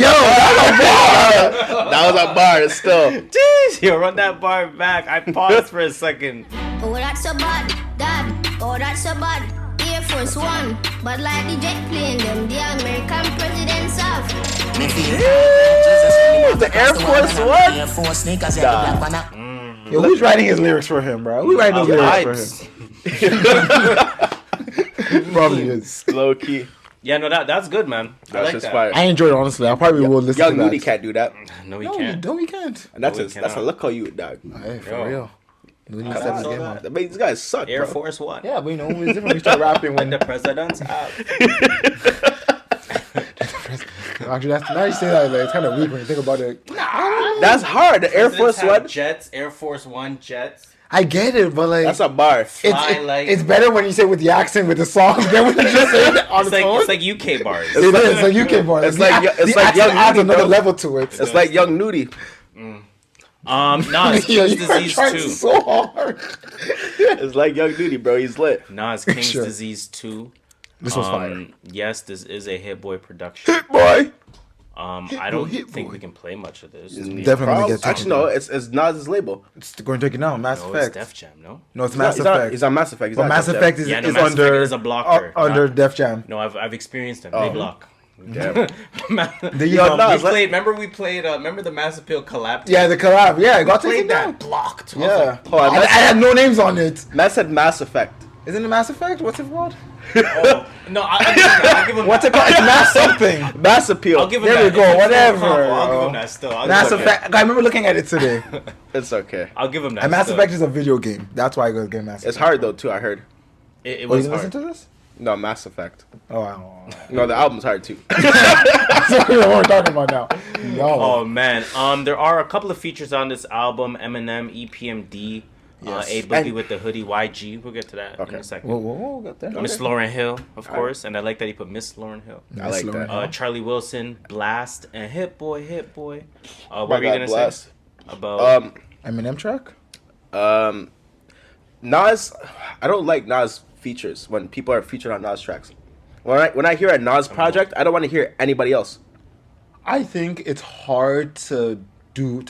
That was a bar still. Jeez, yo, run that bar back. I paused for a second. Oh, that's so bad, Dad. Oh, that's so bad. Air Force One, but like the jet plane, them the American presidents have. The Air Force One. Yo, who's writing his lyrics for him, bro? Who's writing those lyrics for him? Probably is. Low key. Yeah, no, that's good, man. I like that. Fire. I enjoy it, honestly. I probably will listen Young to that. Nudy can't do that. No, he can't. No, he can't. And that's No, that's a look how you dog. Hey, for real. Nudy I stepped saw his game that. up. These guys suck, Air bro. Force One. Yeah, but you know, it's different when you start rapping when The president's out. Actually, that's now you say that, like, it's kind of weak when you think about it. That's hard. The Air Force One. Jets, Air Force One jets. I get it, but like That's a bar. it's better when you say it with the accent with the song than when you just say it on the phone. It's like UK bars. It is like UK bars. It's like Young adds Nudy, another bro. level to it. It's like Young Nudy. Nas, Yo, King's you are Disease trying 2. so hard. It's like Young Nudy, bro. He's lit. Nas, King's Sure. Disease 2. This was fire. Yes, this is a Hit Boy production. Hit boy. I don't think we can play much of this. Definitely gonna get taken Actually, no. down. It's Nas's label. It's going to take it down. Mass No, Effect. it's Def Jam, no? No, it's Mass He's Effect. on Mass Effect. He's But not Mass Def Jam. Effect is, Yeah, no, is Mass under Effect is a blocker. under Def Jam. No, I've experienced them. They block. Damn. Remember we played remember the Mass Appeal collab? Yeah, the collab. Yeah, I got played taken that down. blocked. I was Yeah. like, I had no names on it. Matt said Mass Effect. Isn't it Mass Effect? What's it called? oh, no, I'll give him What's that. it called? It's Mass something. Mass Appeal. I'll give him There that. we go, If it's whatever, not I'll give bro. him that still. Mass Effect. I remember looking at it today. It's okay. I'll give him that. And Mass still. Effect is a video game. That's why I go get Mass Effect. It's hard though too. I heard. It Oh, you was didn't listen hard. to this? No, Mass Effect. Oh, I don't know. No, the album's hard too. That's what we're talking about now. No. Oh man, there are a couple of features on this album: Eminem, EPMD, A Boogie with the Hoodie, YG. We'll get to that in a second. Whoa, got that. Miss Lauryn Hill, of course, and I like that he put Miss Lauryn Hill. I like that. Charlie Wilson, Blast, and Hit Boy. What My were you God, gonna Blast. say about? Eminem track? Nas. I don't like Nas features when people are featured on Nas tracks. When I hear a Nas project, I don't want to hear anybody else. I think it's hard to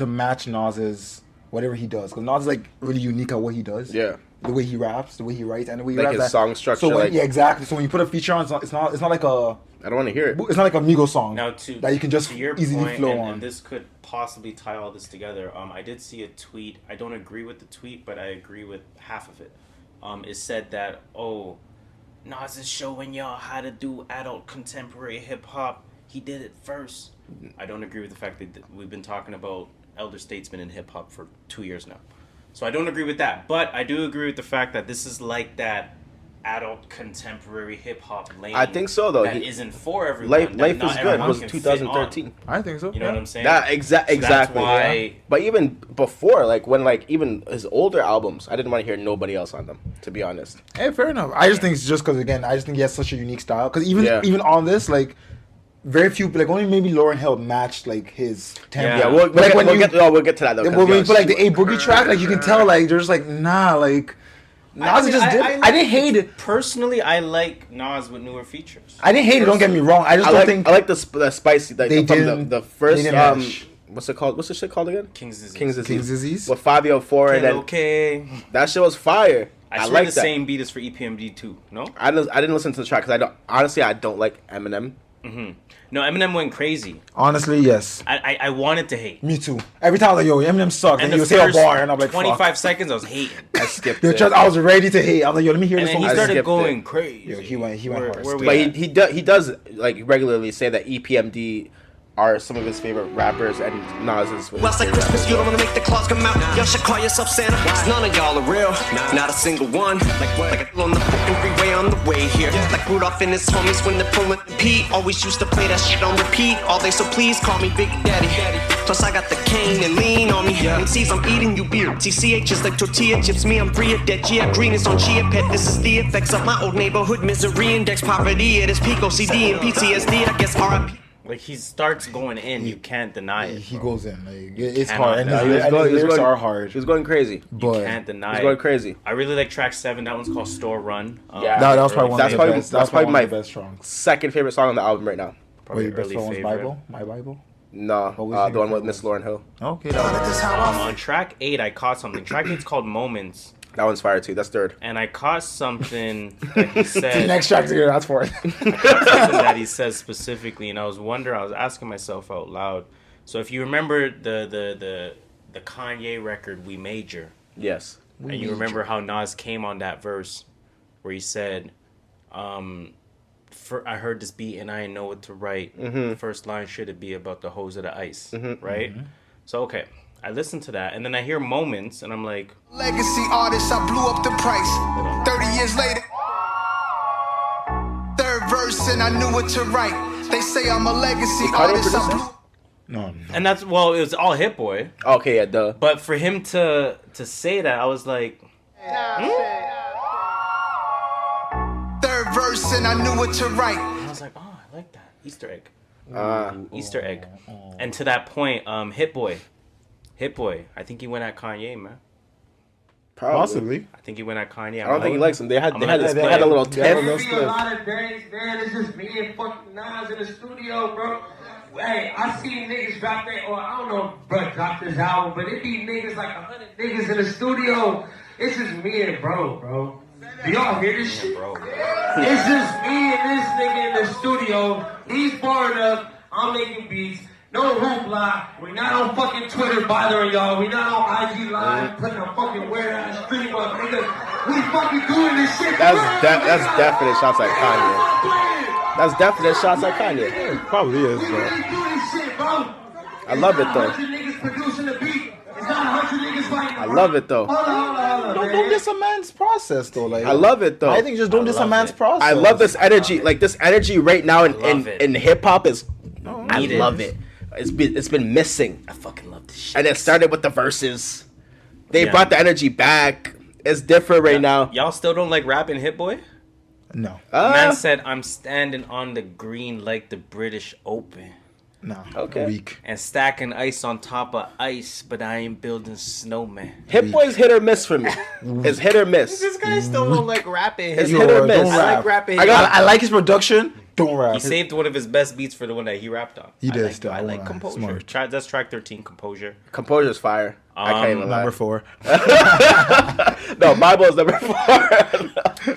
match Nas's whatever he does, because Nas is like really unique at what he does. Yeah. The way he raps, the way he writes, and the way he Like raps. his song structure, So like- yeah, exactly. So when you put a feature on, it's not like a. I don't want to hear it. It's not like a Migos song Now that you can just to your easily point, flow and on. this could possibly tie all this together. I did see a tweet. I don't agree with the tweet, but I agree with half of it. It said that Nas is showing y'all how to do adult contemporary hip hop. He did it first. I don't agree with the fact that we've been talking about elder statesmen in hip hop for 2 years now. So I don't agree with that, but I do agree with the fact that this is like that adult contemporary hip hop lane. I think so though. That isn't for everyone. Life that is not Good everyone was can 2013. fit I think so. on. You know what I'm saying? That exactly. That's why. But even before, like when even his older albums, I didn't want to hear nobody else on them. To be honest. Hey, fair enough. I just think it's just because again, I just think he has such a unique style. Because even on this, like, very few, like only maybe Lauryn Hill matched like his tempo. Yeah, we'll get to that though. When you put like the A Boogie track, like you can tell like there's like like. Nas is just different. I didn't hate it. Personally, I like Nas with newer features. I didn't hate it. Don't get me wrong. I just don't think I like the spicy. Like, they from didn't. the first they didn't match. What's it called? What's the shit called again? King's Disease. King's Disease. With Fabio 4 and then Okay. that shit was fire. I swear like the that. same beat is for EPMD too. No. I didn't listen to the track because I don't like Eminem. Mm-hmm. No, Eminem went crazy. Honestly, yes. I wanted to hate. Me too. Every time I was like, yo, Eminem sucks. And the you say a first bar, and I'm like, 25 fuck. seconds, I was hating. I skipped Yo, it. I was ready to hate. I was like, yo, let me hear And this then song. he started skipped going it. crazy. Yo, he went hard. Where we But at? he does like regularly say that EPMD are some of his favorite rappers and Nas is. Last like Christmas, you don't wanna make the claws come out. Y'all should call yourself Santa, cause none of y'all are real. Not a single one. Like on the fucking freeway on the way here. Like Rudolph and his homies when they're pulling the P. Always used to play that shit on repeat. All day, so please call me Big Daddy. Plus I got the cane and lean on me. MCs, I'm eating you beer. TCH is like tortilla chips. Me, I'm free of debt. Yeah, green is on Chia Pet. This is the effects of my old neighborhood misery index. Poverty at its peak. OCD and PTSD. I guess RIP. Like he starts going in, you can't deny it. He bro. goes in. Like, it's Cannot hard. And deny his it. lyrics are hard. He's going crazy. But Can't deny He's it. going crazy. I really like track 7. That one's called Store Run. that was probably one of the best. That's probably my best songs. second favorite song on the album right now. Probably Wait, best early song was favorite. Bible? My Bible? No, What was the one your with Miss Lauryn Hill. Okay. On track 8, I caught something. Track 8's called Moments. That one's fire too. That's third. And I caught something that he The said. next track to get that's for it. Something that he says specifically, and I was asking myself out loud. So if you remember the the Kanye record We Major. Yes. And you remember how Nas came on that verse where he said, I heard this beat and I didn't know what to write. Mm-hmm. The first line should it be about the hose of the ice, Mm-hmm. right? Mm-hmm. So, okay, I listened to that and then I hear moments and I'm like... Legacy artist, I blew up the price. 30 years later, third verse and I knew what to write. They say I'm a legacy artist, I blew... No. And that's, well, it was all Hit Boy. Okay, yeah, duh. But for him to say that, I was like... Third verse and I knew what to write. And I was like, oh, I like that. Easter egg. Easter egg. And to that point, Hit Boy, I think he went at Kanye, man. Possibly. I think he went at Kanye. I don't think he likes him. They had a little tiff. There be a lot of days, man. It's just me and fucking Nas in the studio, bro. Hey, I see niggas drop their, or I don't know if bro dropped this album, but it be niggas like 100 niggas in the studio. It's just me and bro. Do y'all hear this shit? Bro. It's just me and this nigga in the studio. He's barring up. I'm making beats. No hoopla. We're not on fucking Twitter bothering y'all. We're not on IG Live putting a fucking weird ass stream up, nigga. We fucking doing this shit. That's definite shots at Kanye. That's definite shots at Kanye. It probably is, bro. I love it though. I love it though. Don't diss a man's process though. Like I love it though. I think just don't diss a man's process. I love this energy. Like this energy right now in hip hop is. I love it. It's been missing. I fucking love this shit. And it started with the verses. They brought the energy back. It's different right now. Y'all still don't like rapping Hit Boy? No. Man said, I'm standing on the green like the British Open. No. Okay. Weak. And stacking ice on top of ice, but I ain't building snowman. Hit Boy's hit or miss for me. It's hit or miss. This guy still don't like rapping. It's hit or miss. I like rapping. I like his production. Don't rap. He saved one of his best beats for the one that he rapped on. He did still. I like Composure. That's track 13, Composure. Composure's fire. I can't even lie. Number 4. No, Bible's number 4.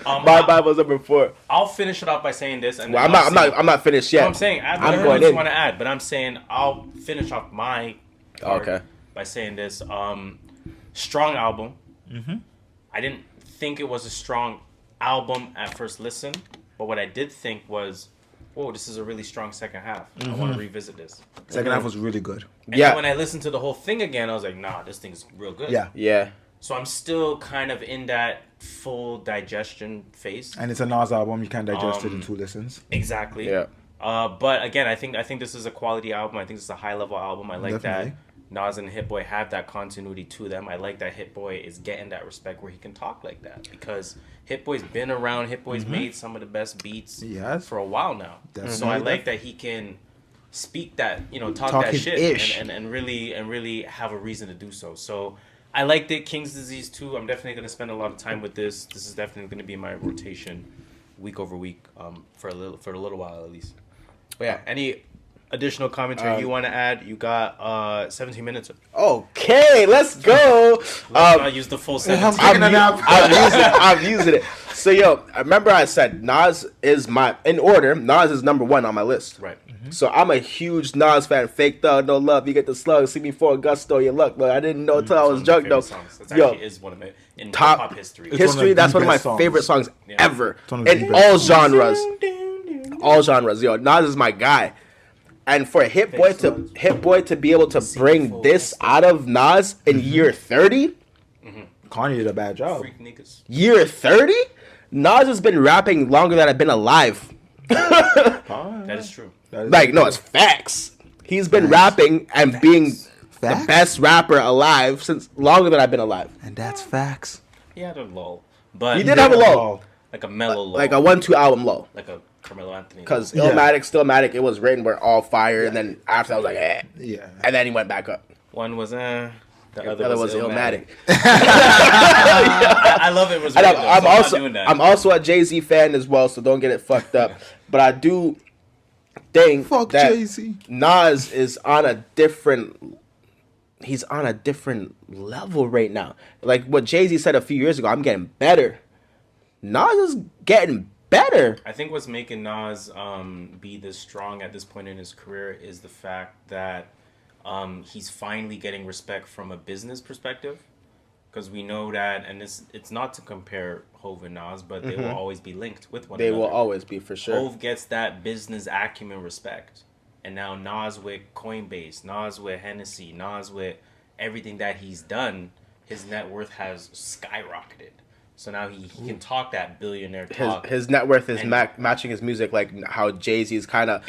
My Bible's number 4. I'll finish it off by saying this. And well, I'm not finished yet. No, I'm saying I'm going in. Want to add, but I'm saying I'll finish off my part by saying this. Strong album. Mm-hmm. I didn't think it was a strong album at first listen, but what I did think was, whoa, this is a really strong second half. I want to revisit this. Second half was really good. And then when I listened to the whole thing again, I was like, nah, this thing's real good. Yeah. So I'm still kind of in that full digestion phase. And it's a Nas album. You can't digest it in 2 listens. Exactly. Yeah. But again, I think this is a quality album. I think this is a high level album. I like Definitely. that Nas and Hit Boy have that continuity to them. I like that Hit Boy is getting that respect where he can talk like that, because Hit Boy's been around. Hit Boy's made some of the best beats for a while now. So I like that he can speak that, talk that shit and really have a reason to do so. So I liked it. King's Disease 2. I'm definitely going to spend a lot of time with this. This is definitely going to be my rotation week over week for a little while at least. But yeah, any additional commentary you want to add? You got 17 minutes. Okay, let's go. Let's not use the full 17. I'm using it. So yo, remember I said Nas is Nas is number 1 on my list. Right. So I'm a huge Nas fan. Fake thug, no love. You get the slug. See me for a gusto, your luck. But I didn't know until I was drunk though. That actually is one of my in top hip-hop history. That's one of my favorite songs ever in all genres. All genres. Yo, Nas is my guy. And for Hit Boy to be able to bring this out of Nas in year 30, Kanye did a bad job. Year 30, Nas has been rapping longer than I've been alive. That is true. It's facts. He's been rapping and being the best rapper alive since longer than I've been alive. And that's facts. He had a lull, but he did have a lull, like a mellow lull, like a 1-2 album lull, like a Carmelo Anthony. Because Illmatic, Stillmatic, it was written where all fire, and then after I was like, and then he went back up. One was the other was Illmatic. I love it. I'm also a Jay-Z fan as well, so don't get it fucked up. But I do think that Jay-Z. Nas is on a different. He's on a different level right now. Like what Jay-Z said a few years ago, I'm getting better. Nas is getting better. I think what's making Nas be this strong at this point in his career is the fact that he's finally getting respect from a business perspective. Because we know that, and it's not to compare Hov and Nas, but they will always be linked with one another. They will always be, for sure. Hov gets that business acumen respect. And now Nas with Coinbase, Nas with Hennessy, Nas with everything that he's done, his net worth has skyrocketed. So now he can talk that billionaire talk. His net worth is matching his music, like how Jay-Z's kind of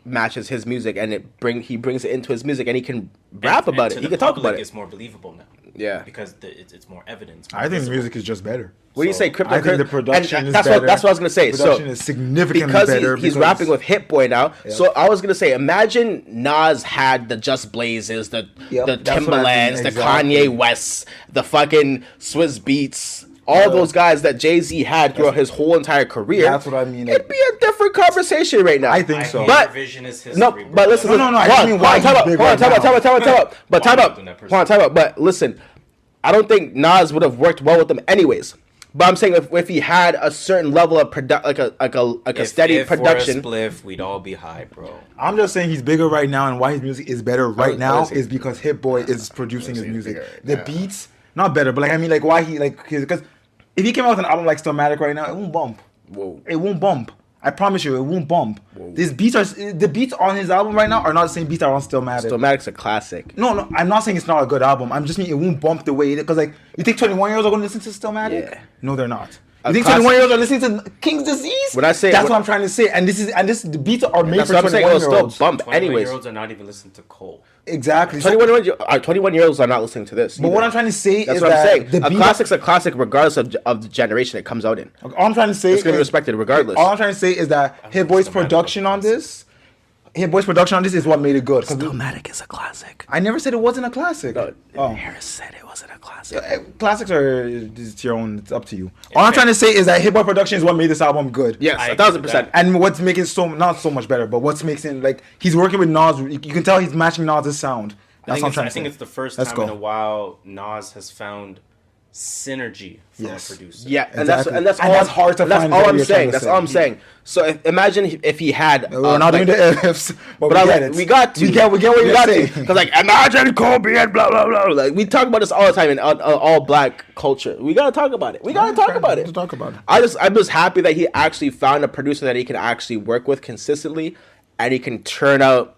matches his music, and he brings it into his music, and he can rap about it. He can talk about it. It's more believable now. Yeah, because it's more evidence. I think the music is just better. What do you say? I think the production is that's better. That's what I was gonna say. The production is significantly better because he's rapping with Hit Boy now. Yep. So I was gonna say, imagine Nas had the Just Blazes, the Timbalands, the Kanye Wests, the fucking Swizz Beats. All those guys that Jay-Z had throughout his whole entire career. That's what I mean. It'd be a different conversation right now. I think so. But revisionist no, history, but listen. No. I mean, why? Time out. But listen, I don't think Nas would have worked well with them anyways. But I'm saying if he had a certain level of a steady production, if spliff, we'd all be high, bro. I'm just saying he's bigger right now, and why his music is better right now is because Hit Boy is producing his music. The beats, not better, but why he because. If he came out with an album like Stillmatic right now, it won't bump. Whoa. It won't bump. I promise you, it won't bump. The beats on his album right now are not the same beats that are on Stillmatic. Stillmatic's a classic. No, I'm not saying it's not a good album. I'm just meaning it won't bump the way it is. Because you think 21-year-olds are going to listen to Stillmatic? Yeah. No, they're not. You think 21-year-olds are listening to King's Disease? When I say that's what I'm trying to say. And the beats are made for 21-year-olds. It'll still bump anyways. 21-year-olds are not even listening to Cole. Exactly. 21-year-olds are not listening to this. But what I'm trying to say is what that I'm saying. A classic's a classic regardless of the generation it comes out in. All I'm trying to say it's going to be respected regardless. All I'm trying to say is that Hit Boy's production on this is what made it good. Stillmatic is a classic. I never said it wasn't a classic. No, Harris said it wasn't a classic. Classics are it's your own. It's up to you. All I'm trying to say is that Hit Boy production is what made this album good. Yes, 1,000%. And what's making it not so much better, but what's making he's working with Nas. You can tell he's matching Nas' sound. That's what I'm trying to say. I think it's the first time in a while Nas has found synergy from a producer. Yeah, exactly. and that's hard to find. That's all I'm saying. That's all I'm saying. So imagine if he had. We're not doing the ifs, but we got to. We get what you're saying. Because imagine Kobe and blah blah blah. We talk about this all the time in all black culture. We gotta talk about it. I'm just happy that he actually found a producer that he can actually work with consistently, and he can turn out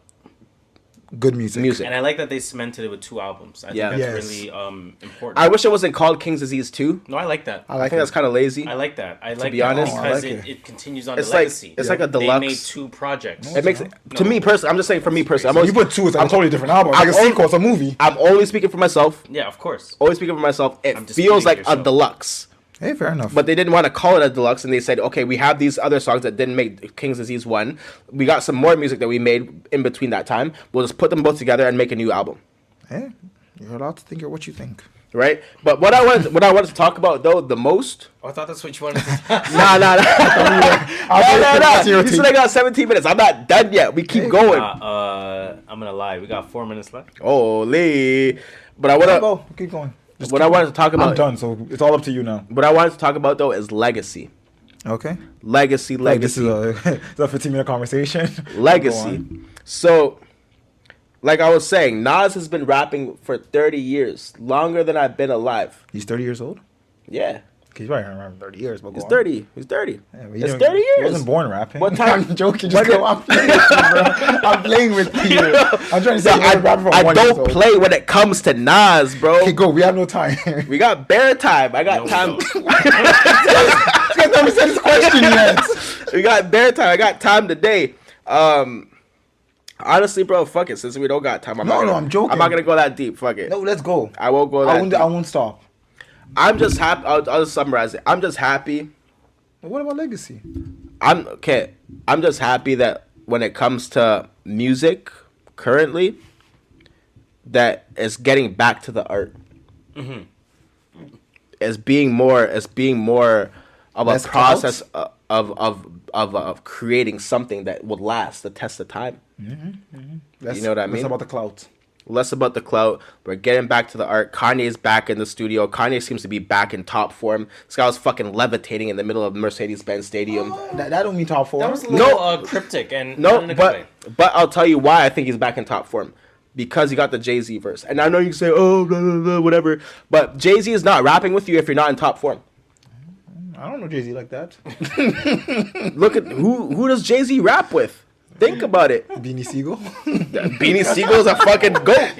good music. And I like that they cemented it with 2 albums. I think that's really important. I wish it wasn't called King's Disease 2. No, I like that. I think that's kind of lazy. I like that. To be honest, because it continues on the legacy. It's like a deluxe. They made 2 projects. It makes to me personally. I'm just saying for me personally. You put 2, it's a totally different album. Like a sequel, it's a movie. I'm only speaking for myself. Yeah, of course. Always speaking for myself. It feels like a deluxe. Hey, fair enough. But they didn't want to call it a deluxe, and they said, okay, we have these other songs that didn't make King's Disease 1. We got some more music that we made in between that time. We'll just put them both together and make a new album. Hey, you're allowed to think what you think. Right? But what I wanted to talk about, though, the most... Oh, I thought that's what you wanted to talk Nah. No. You said I got 17 minutes. I'm not done yet. We keep going. I'm going to lie. We got 4 minutes left. Holy. But I want to... Keep going. What I wanted to talk about... I'm done, so it's all up to you now. What I wanted to talk about, though, is legacy. Okay. Legacy. This is a 15-minute conversation. Legacy. So, like I was saying, Nas has been rapping for 30 years. Longer than I've been alive. He's 30 years old? Yeah. He's probably around 30 years. But He's 30. He's 30. Yeah, it's 30 years. He wasn't born rapping. What time? I'm joking. Just go. I'm playing with you, bro. I'm playing with you. I'm trying to say I don't play when it comes to Nas, bro. Okay, go. We have no time. We got bare time. I got time. You guys never said this question yet. We got bare time. I got time today. Honestly, bro, fuck it. Since we don't got time, I'm joking. I'm not gonna go that deep. Fuck it. No, let's go. I won't go that deep. I won't stop. I'm just happy. I'll just summarize it. I'm just happy. What about legacy? I'm just happy that when it comes to music currently, that it's getting back to the art. Mm-hmm. As being more of a process of creating something that would last the test of time. Mm-hmm. You know what I mean? Less about the clout. Less about the clout. We're getting back to the art. Kanye's back in the studio. Kanye seems to be back in top form. This guy was fucking levitating in the middle of Mercedes-Benz Stadium. That don't mean top form. That was a little cryptic and but I'll tell you why I think he's back in top form. because he got the Jay-Z verse. And I know you can say, oh, blah, blah, blah, whatever. But Jay-Z is not rapping with you if you're not in top form. I don't know Jay-Z like that. Look at who does Jay-Z rap with? Think about it. Beanie Siegel. Beanie Siegel's a fucking goat.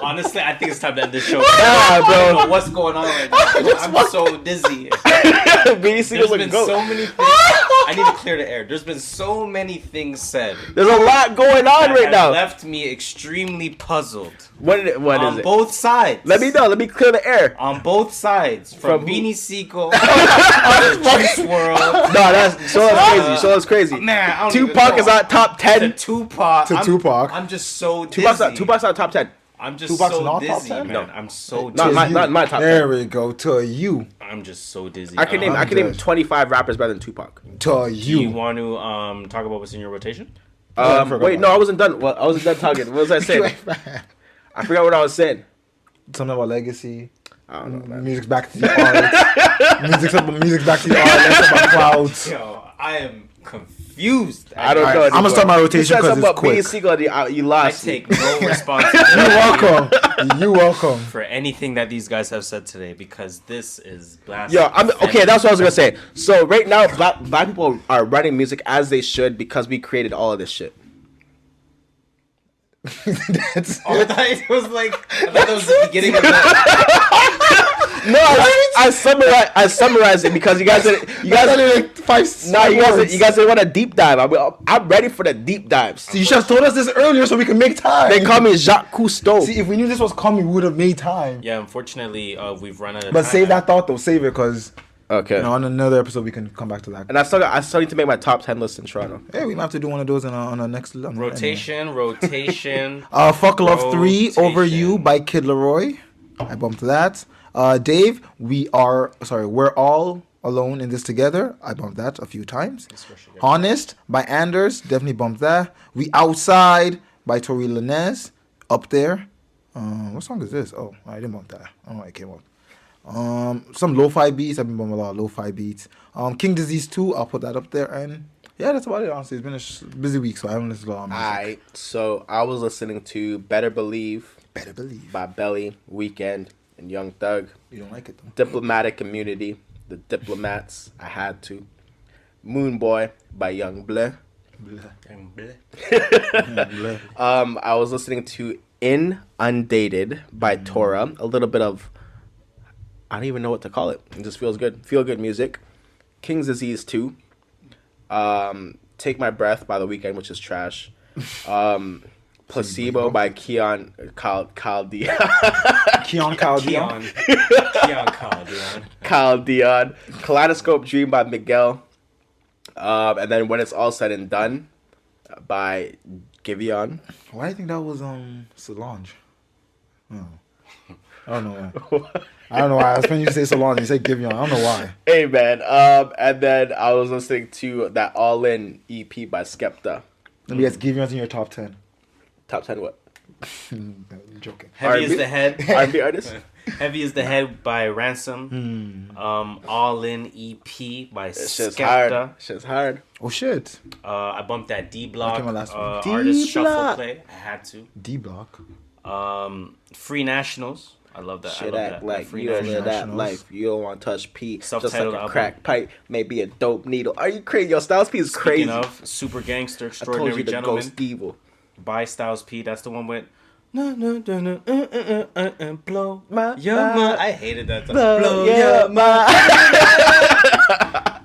Honestly, I think it's time to end this show. Nah, bro. I don't know what's going on right now. I'm so dizzy. Beanie Siegel's There's a been goat. so many things. I need to clear the air. There's been so many things said. There's a lot going on right now. Left me extremely puzzled. What is it? On both sides. Let me know. Let me clear the air. On both sides. From Beanie Siegel to Juice WRLD. No, that's crazy. So that's crazy. Man, I don't Tupac even is not top 10. To Tupac. Tupac. I'm just so dizzy. Tupac's not top 10. I'm just Tupac's so not dizzy, top 10? man. I'm so Not dizzy. my top 10. There we go. To you. I'm just so dizzy. I can name 25 rappers better than Tupac. To Do you you. want to talk about what's in your rotation? Wait, no, I wasn't done. Well, I wasn't done talking. What was I saying? I forgot what I was saying. Something about legacy. I don't know, man. Music's back to the art. Music's back to the art. That's about clouds. Yo, I am confused. I don't know. I'm gonna start my rotation because it's quick. Beanie Siegel, you I lost. take no responsibility. You're welcome. You're welcome. For anything that these guys have said today, because this is blasphemy. Yo, okay. That's what I was gonna say. So right now, black people are writing music as they should because we created all of this shit. That's I thought it was that was the beginning of that. No, I summarized it because you guys like 5 No, you guys didn't want a deep dive. I'm ready for the deep dives. See, you should have told us this earlier so we can make time. They call me Jacques Cousteau. See, if we knew this was coming, we would have made time. Yeah, unfortunately, we've run out of But time. save that thought though. Save it because Okay. on another episode we can come back to that. And I still need to make my top 10 list in Toronto. Hey, we might have to do one of those on a next rotation. Fuck Love 3 Over You by Kid Laroi. I bumped that. Dave, we're all alone in this together. I bumped that a few times. Honest by Anders, definitely bumped that. We Outside by Tory Lanez, up there. What song is this? Oh, I didn't bump that. I don't know why it came up. Some lo-fi beats. I've been bumping a lot of lo-fi beats. King Disease 2, I'll put that up there. And yeah, that's about it, honestly. It's been a busy week, so I haven't listened to a lot of music. Alright, so I was listening to Better Believe by Belly, Weeknd, and Young Thug. You don't like it, though. Diplomatic Immunity, The Diplomats, I had to. Moon Boy by Young Bleh. I was listening to Inundated by Tora. A little bit of, I don't even know what to call it. It just feels good. Feel good music. King's Disease 2. Take My Breath by The Weeknd, which is trash. Placebo by Keon Caldeon. Kaleidoscope Dream by Miguel. And then When It's All Said and Done by Giveon. Why do you think that was Solange? Oh. I don't know why. I don't know why. I was when you say Solange, you say Giveon. I don't know why. Hey man. And then I was listening to that All In EP by Skepta. Let me guess, Giveon's in your top 10. Top 10 what? I'm joking. Heavy is the Head. R&B artist? Heavy is the Head by Ransom. All In EP by Skepta. Shit's hard. Oh shit. I bumped that D Block D-Block. artist shuffle play. I had to. D Block. Free Nationals. I love that. Shit I love act that. like Free you don't live that Nationals. life. You don't want to touch P. Just like Self-titled a album. crack pipe, maybe a dope needle. Are you crazy? Yo, Styles P is crazy. Speaking of Super Gangster, I told Extraordinary you the Gentleman ghost evil. by Styles P. That's the one with blow My your mind. I hated that. Blow your mind.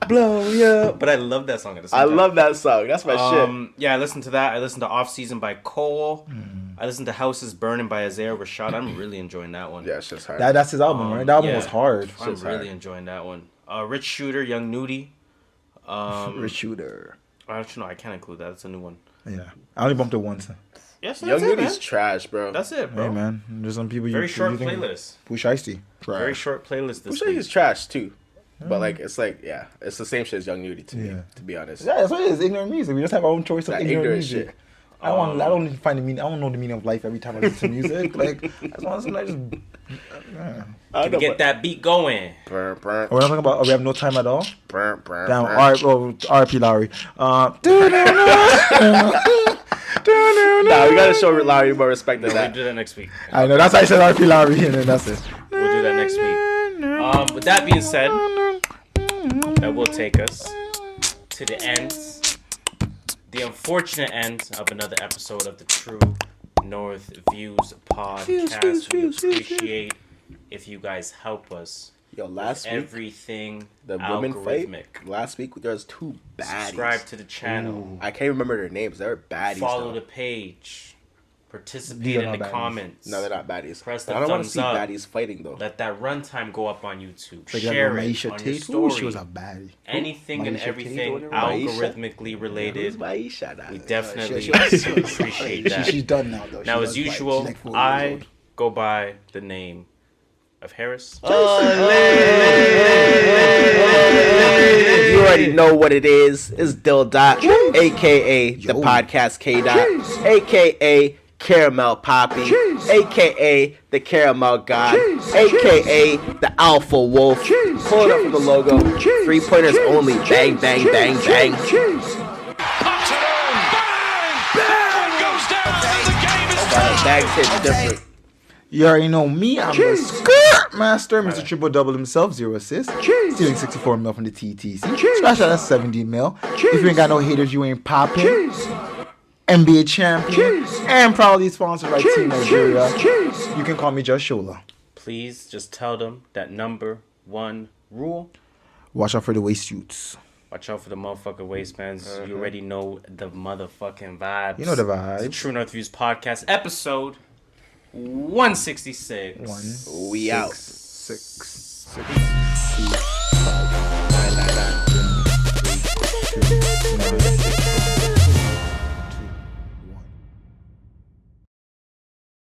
Blow your. But I love that song at the same I time. love that song. That's my shit. Yeah, I listened to that. I listened to Off Season by Cole. I listened to Houses Burning by Isaiah Rashad. I'm really enjoying that one. Yeah, it's just hard. That's his album, right? That album was hard. I'm really enjoying that one. Rich Shooter, Young Nudy. Rich Shooter. Actually, no, I can't include that. That's a new one. Yeah. I only bumped it once. Yes, Young that's it, Nudy's man. trash, bro. That's it, bro. Hey man, there's some people Very short think playlist. Push Icy. Very short playlist this Pusha week. is trash too. But like it's the same shit as Young Nudy to me, to be honest. Yeah, that's what it is. Ignorant music. We just have our own choice of That ignorant ignorant music. shit. I don't find the meaning. I don't know the meaning of life every time I listen to music. Like I just want something just. Get that beat going. Burr, burr, We're not talking about. We have no time at all. burr, burr, Damn. burr. R.P. Lowry. Nah, we gotta show Larry more respect than that. We'll do that next week. I know, that's why I said RP Larry, and then that's it. We'll do that next week. With that being said, that will take us to the end, the unfortunate end of another episode of the True North Views podcast. We appreciate if you guys help us. Yo, last week, everything the women fight. algorithmic. Last week there was 2 baddies. Subscribe to the channel. Ooh, I can't remember their names. They're baddies. Follow the page. Participate in the comments. No, they're not baddies. Press the I don't want to thumbs see up. baddies fighting though. Let that runtime go up on YouTube. Like Share it Maisha on Tate. your story. Ooh, she was a baddie. Anything and Maisha everything Tate, algorithmically related. Maisha, we definitely appreciate that. She's done now though. Now, as usual, I go by the name of Harris. You already know what it is. It's Dill Dot, aka the podcast K Dot, aka Caramel Poppy, aka the Caramel God, aka the Alpha Wolf. Pull it up from the logo. 3-pointers only. Bang, bang, bang, bang. Bags hit different. You already know me. I'm the skirt master, Mr. Triple Double himself, 0 assists, stealing 64 mil from the TTC. Splash out at 70 mil. If you ain't got no haters, you ain't popping. NBA champion, and proudly sponsored by Team Nigeria. You can call me Just Shola. Please just tell them that number 1 rule. Watch out for the waist suits. Watch out for the motherfucking waistbands. You already know the motherfucking vibes. You know the vibes. It's the True North Views podcast, episode 166. We out. 6.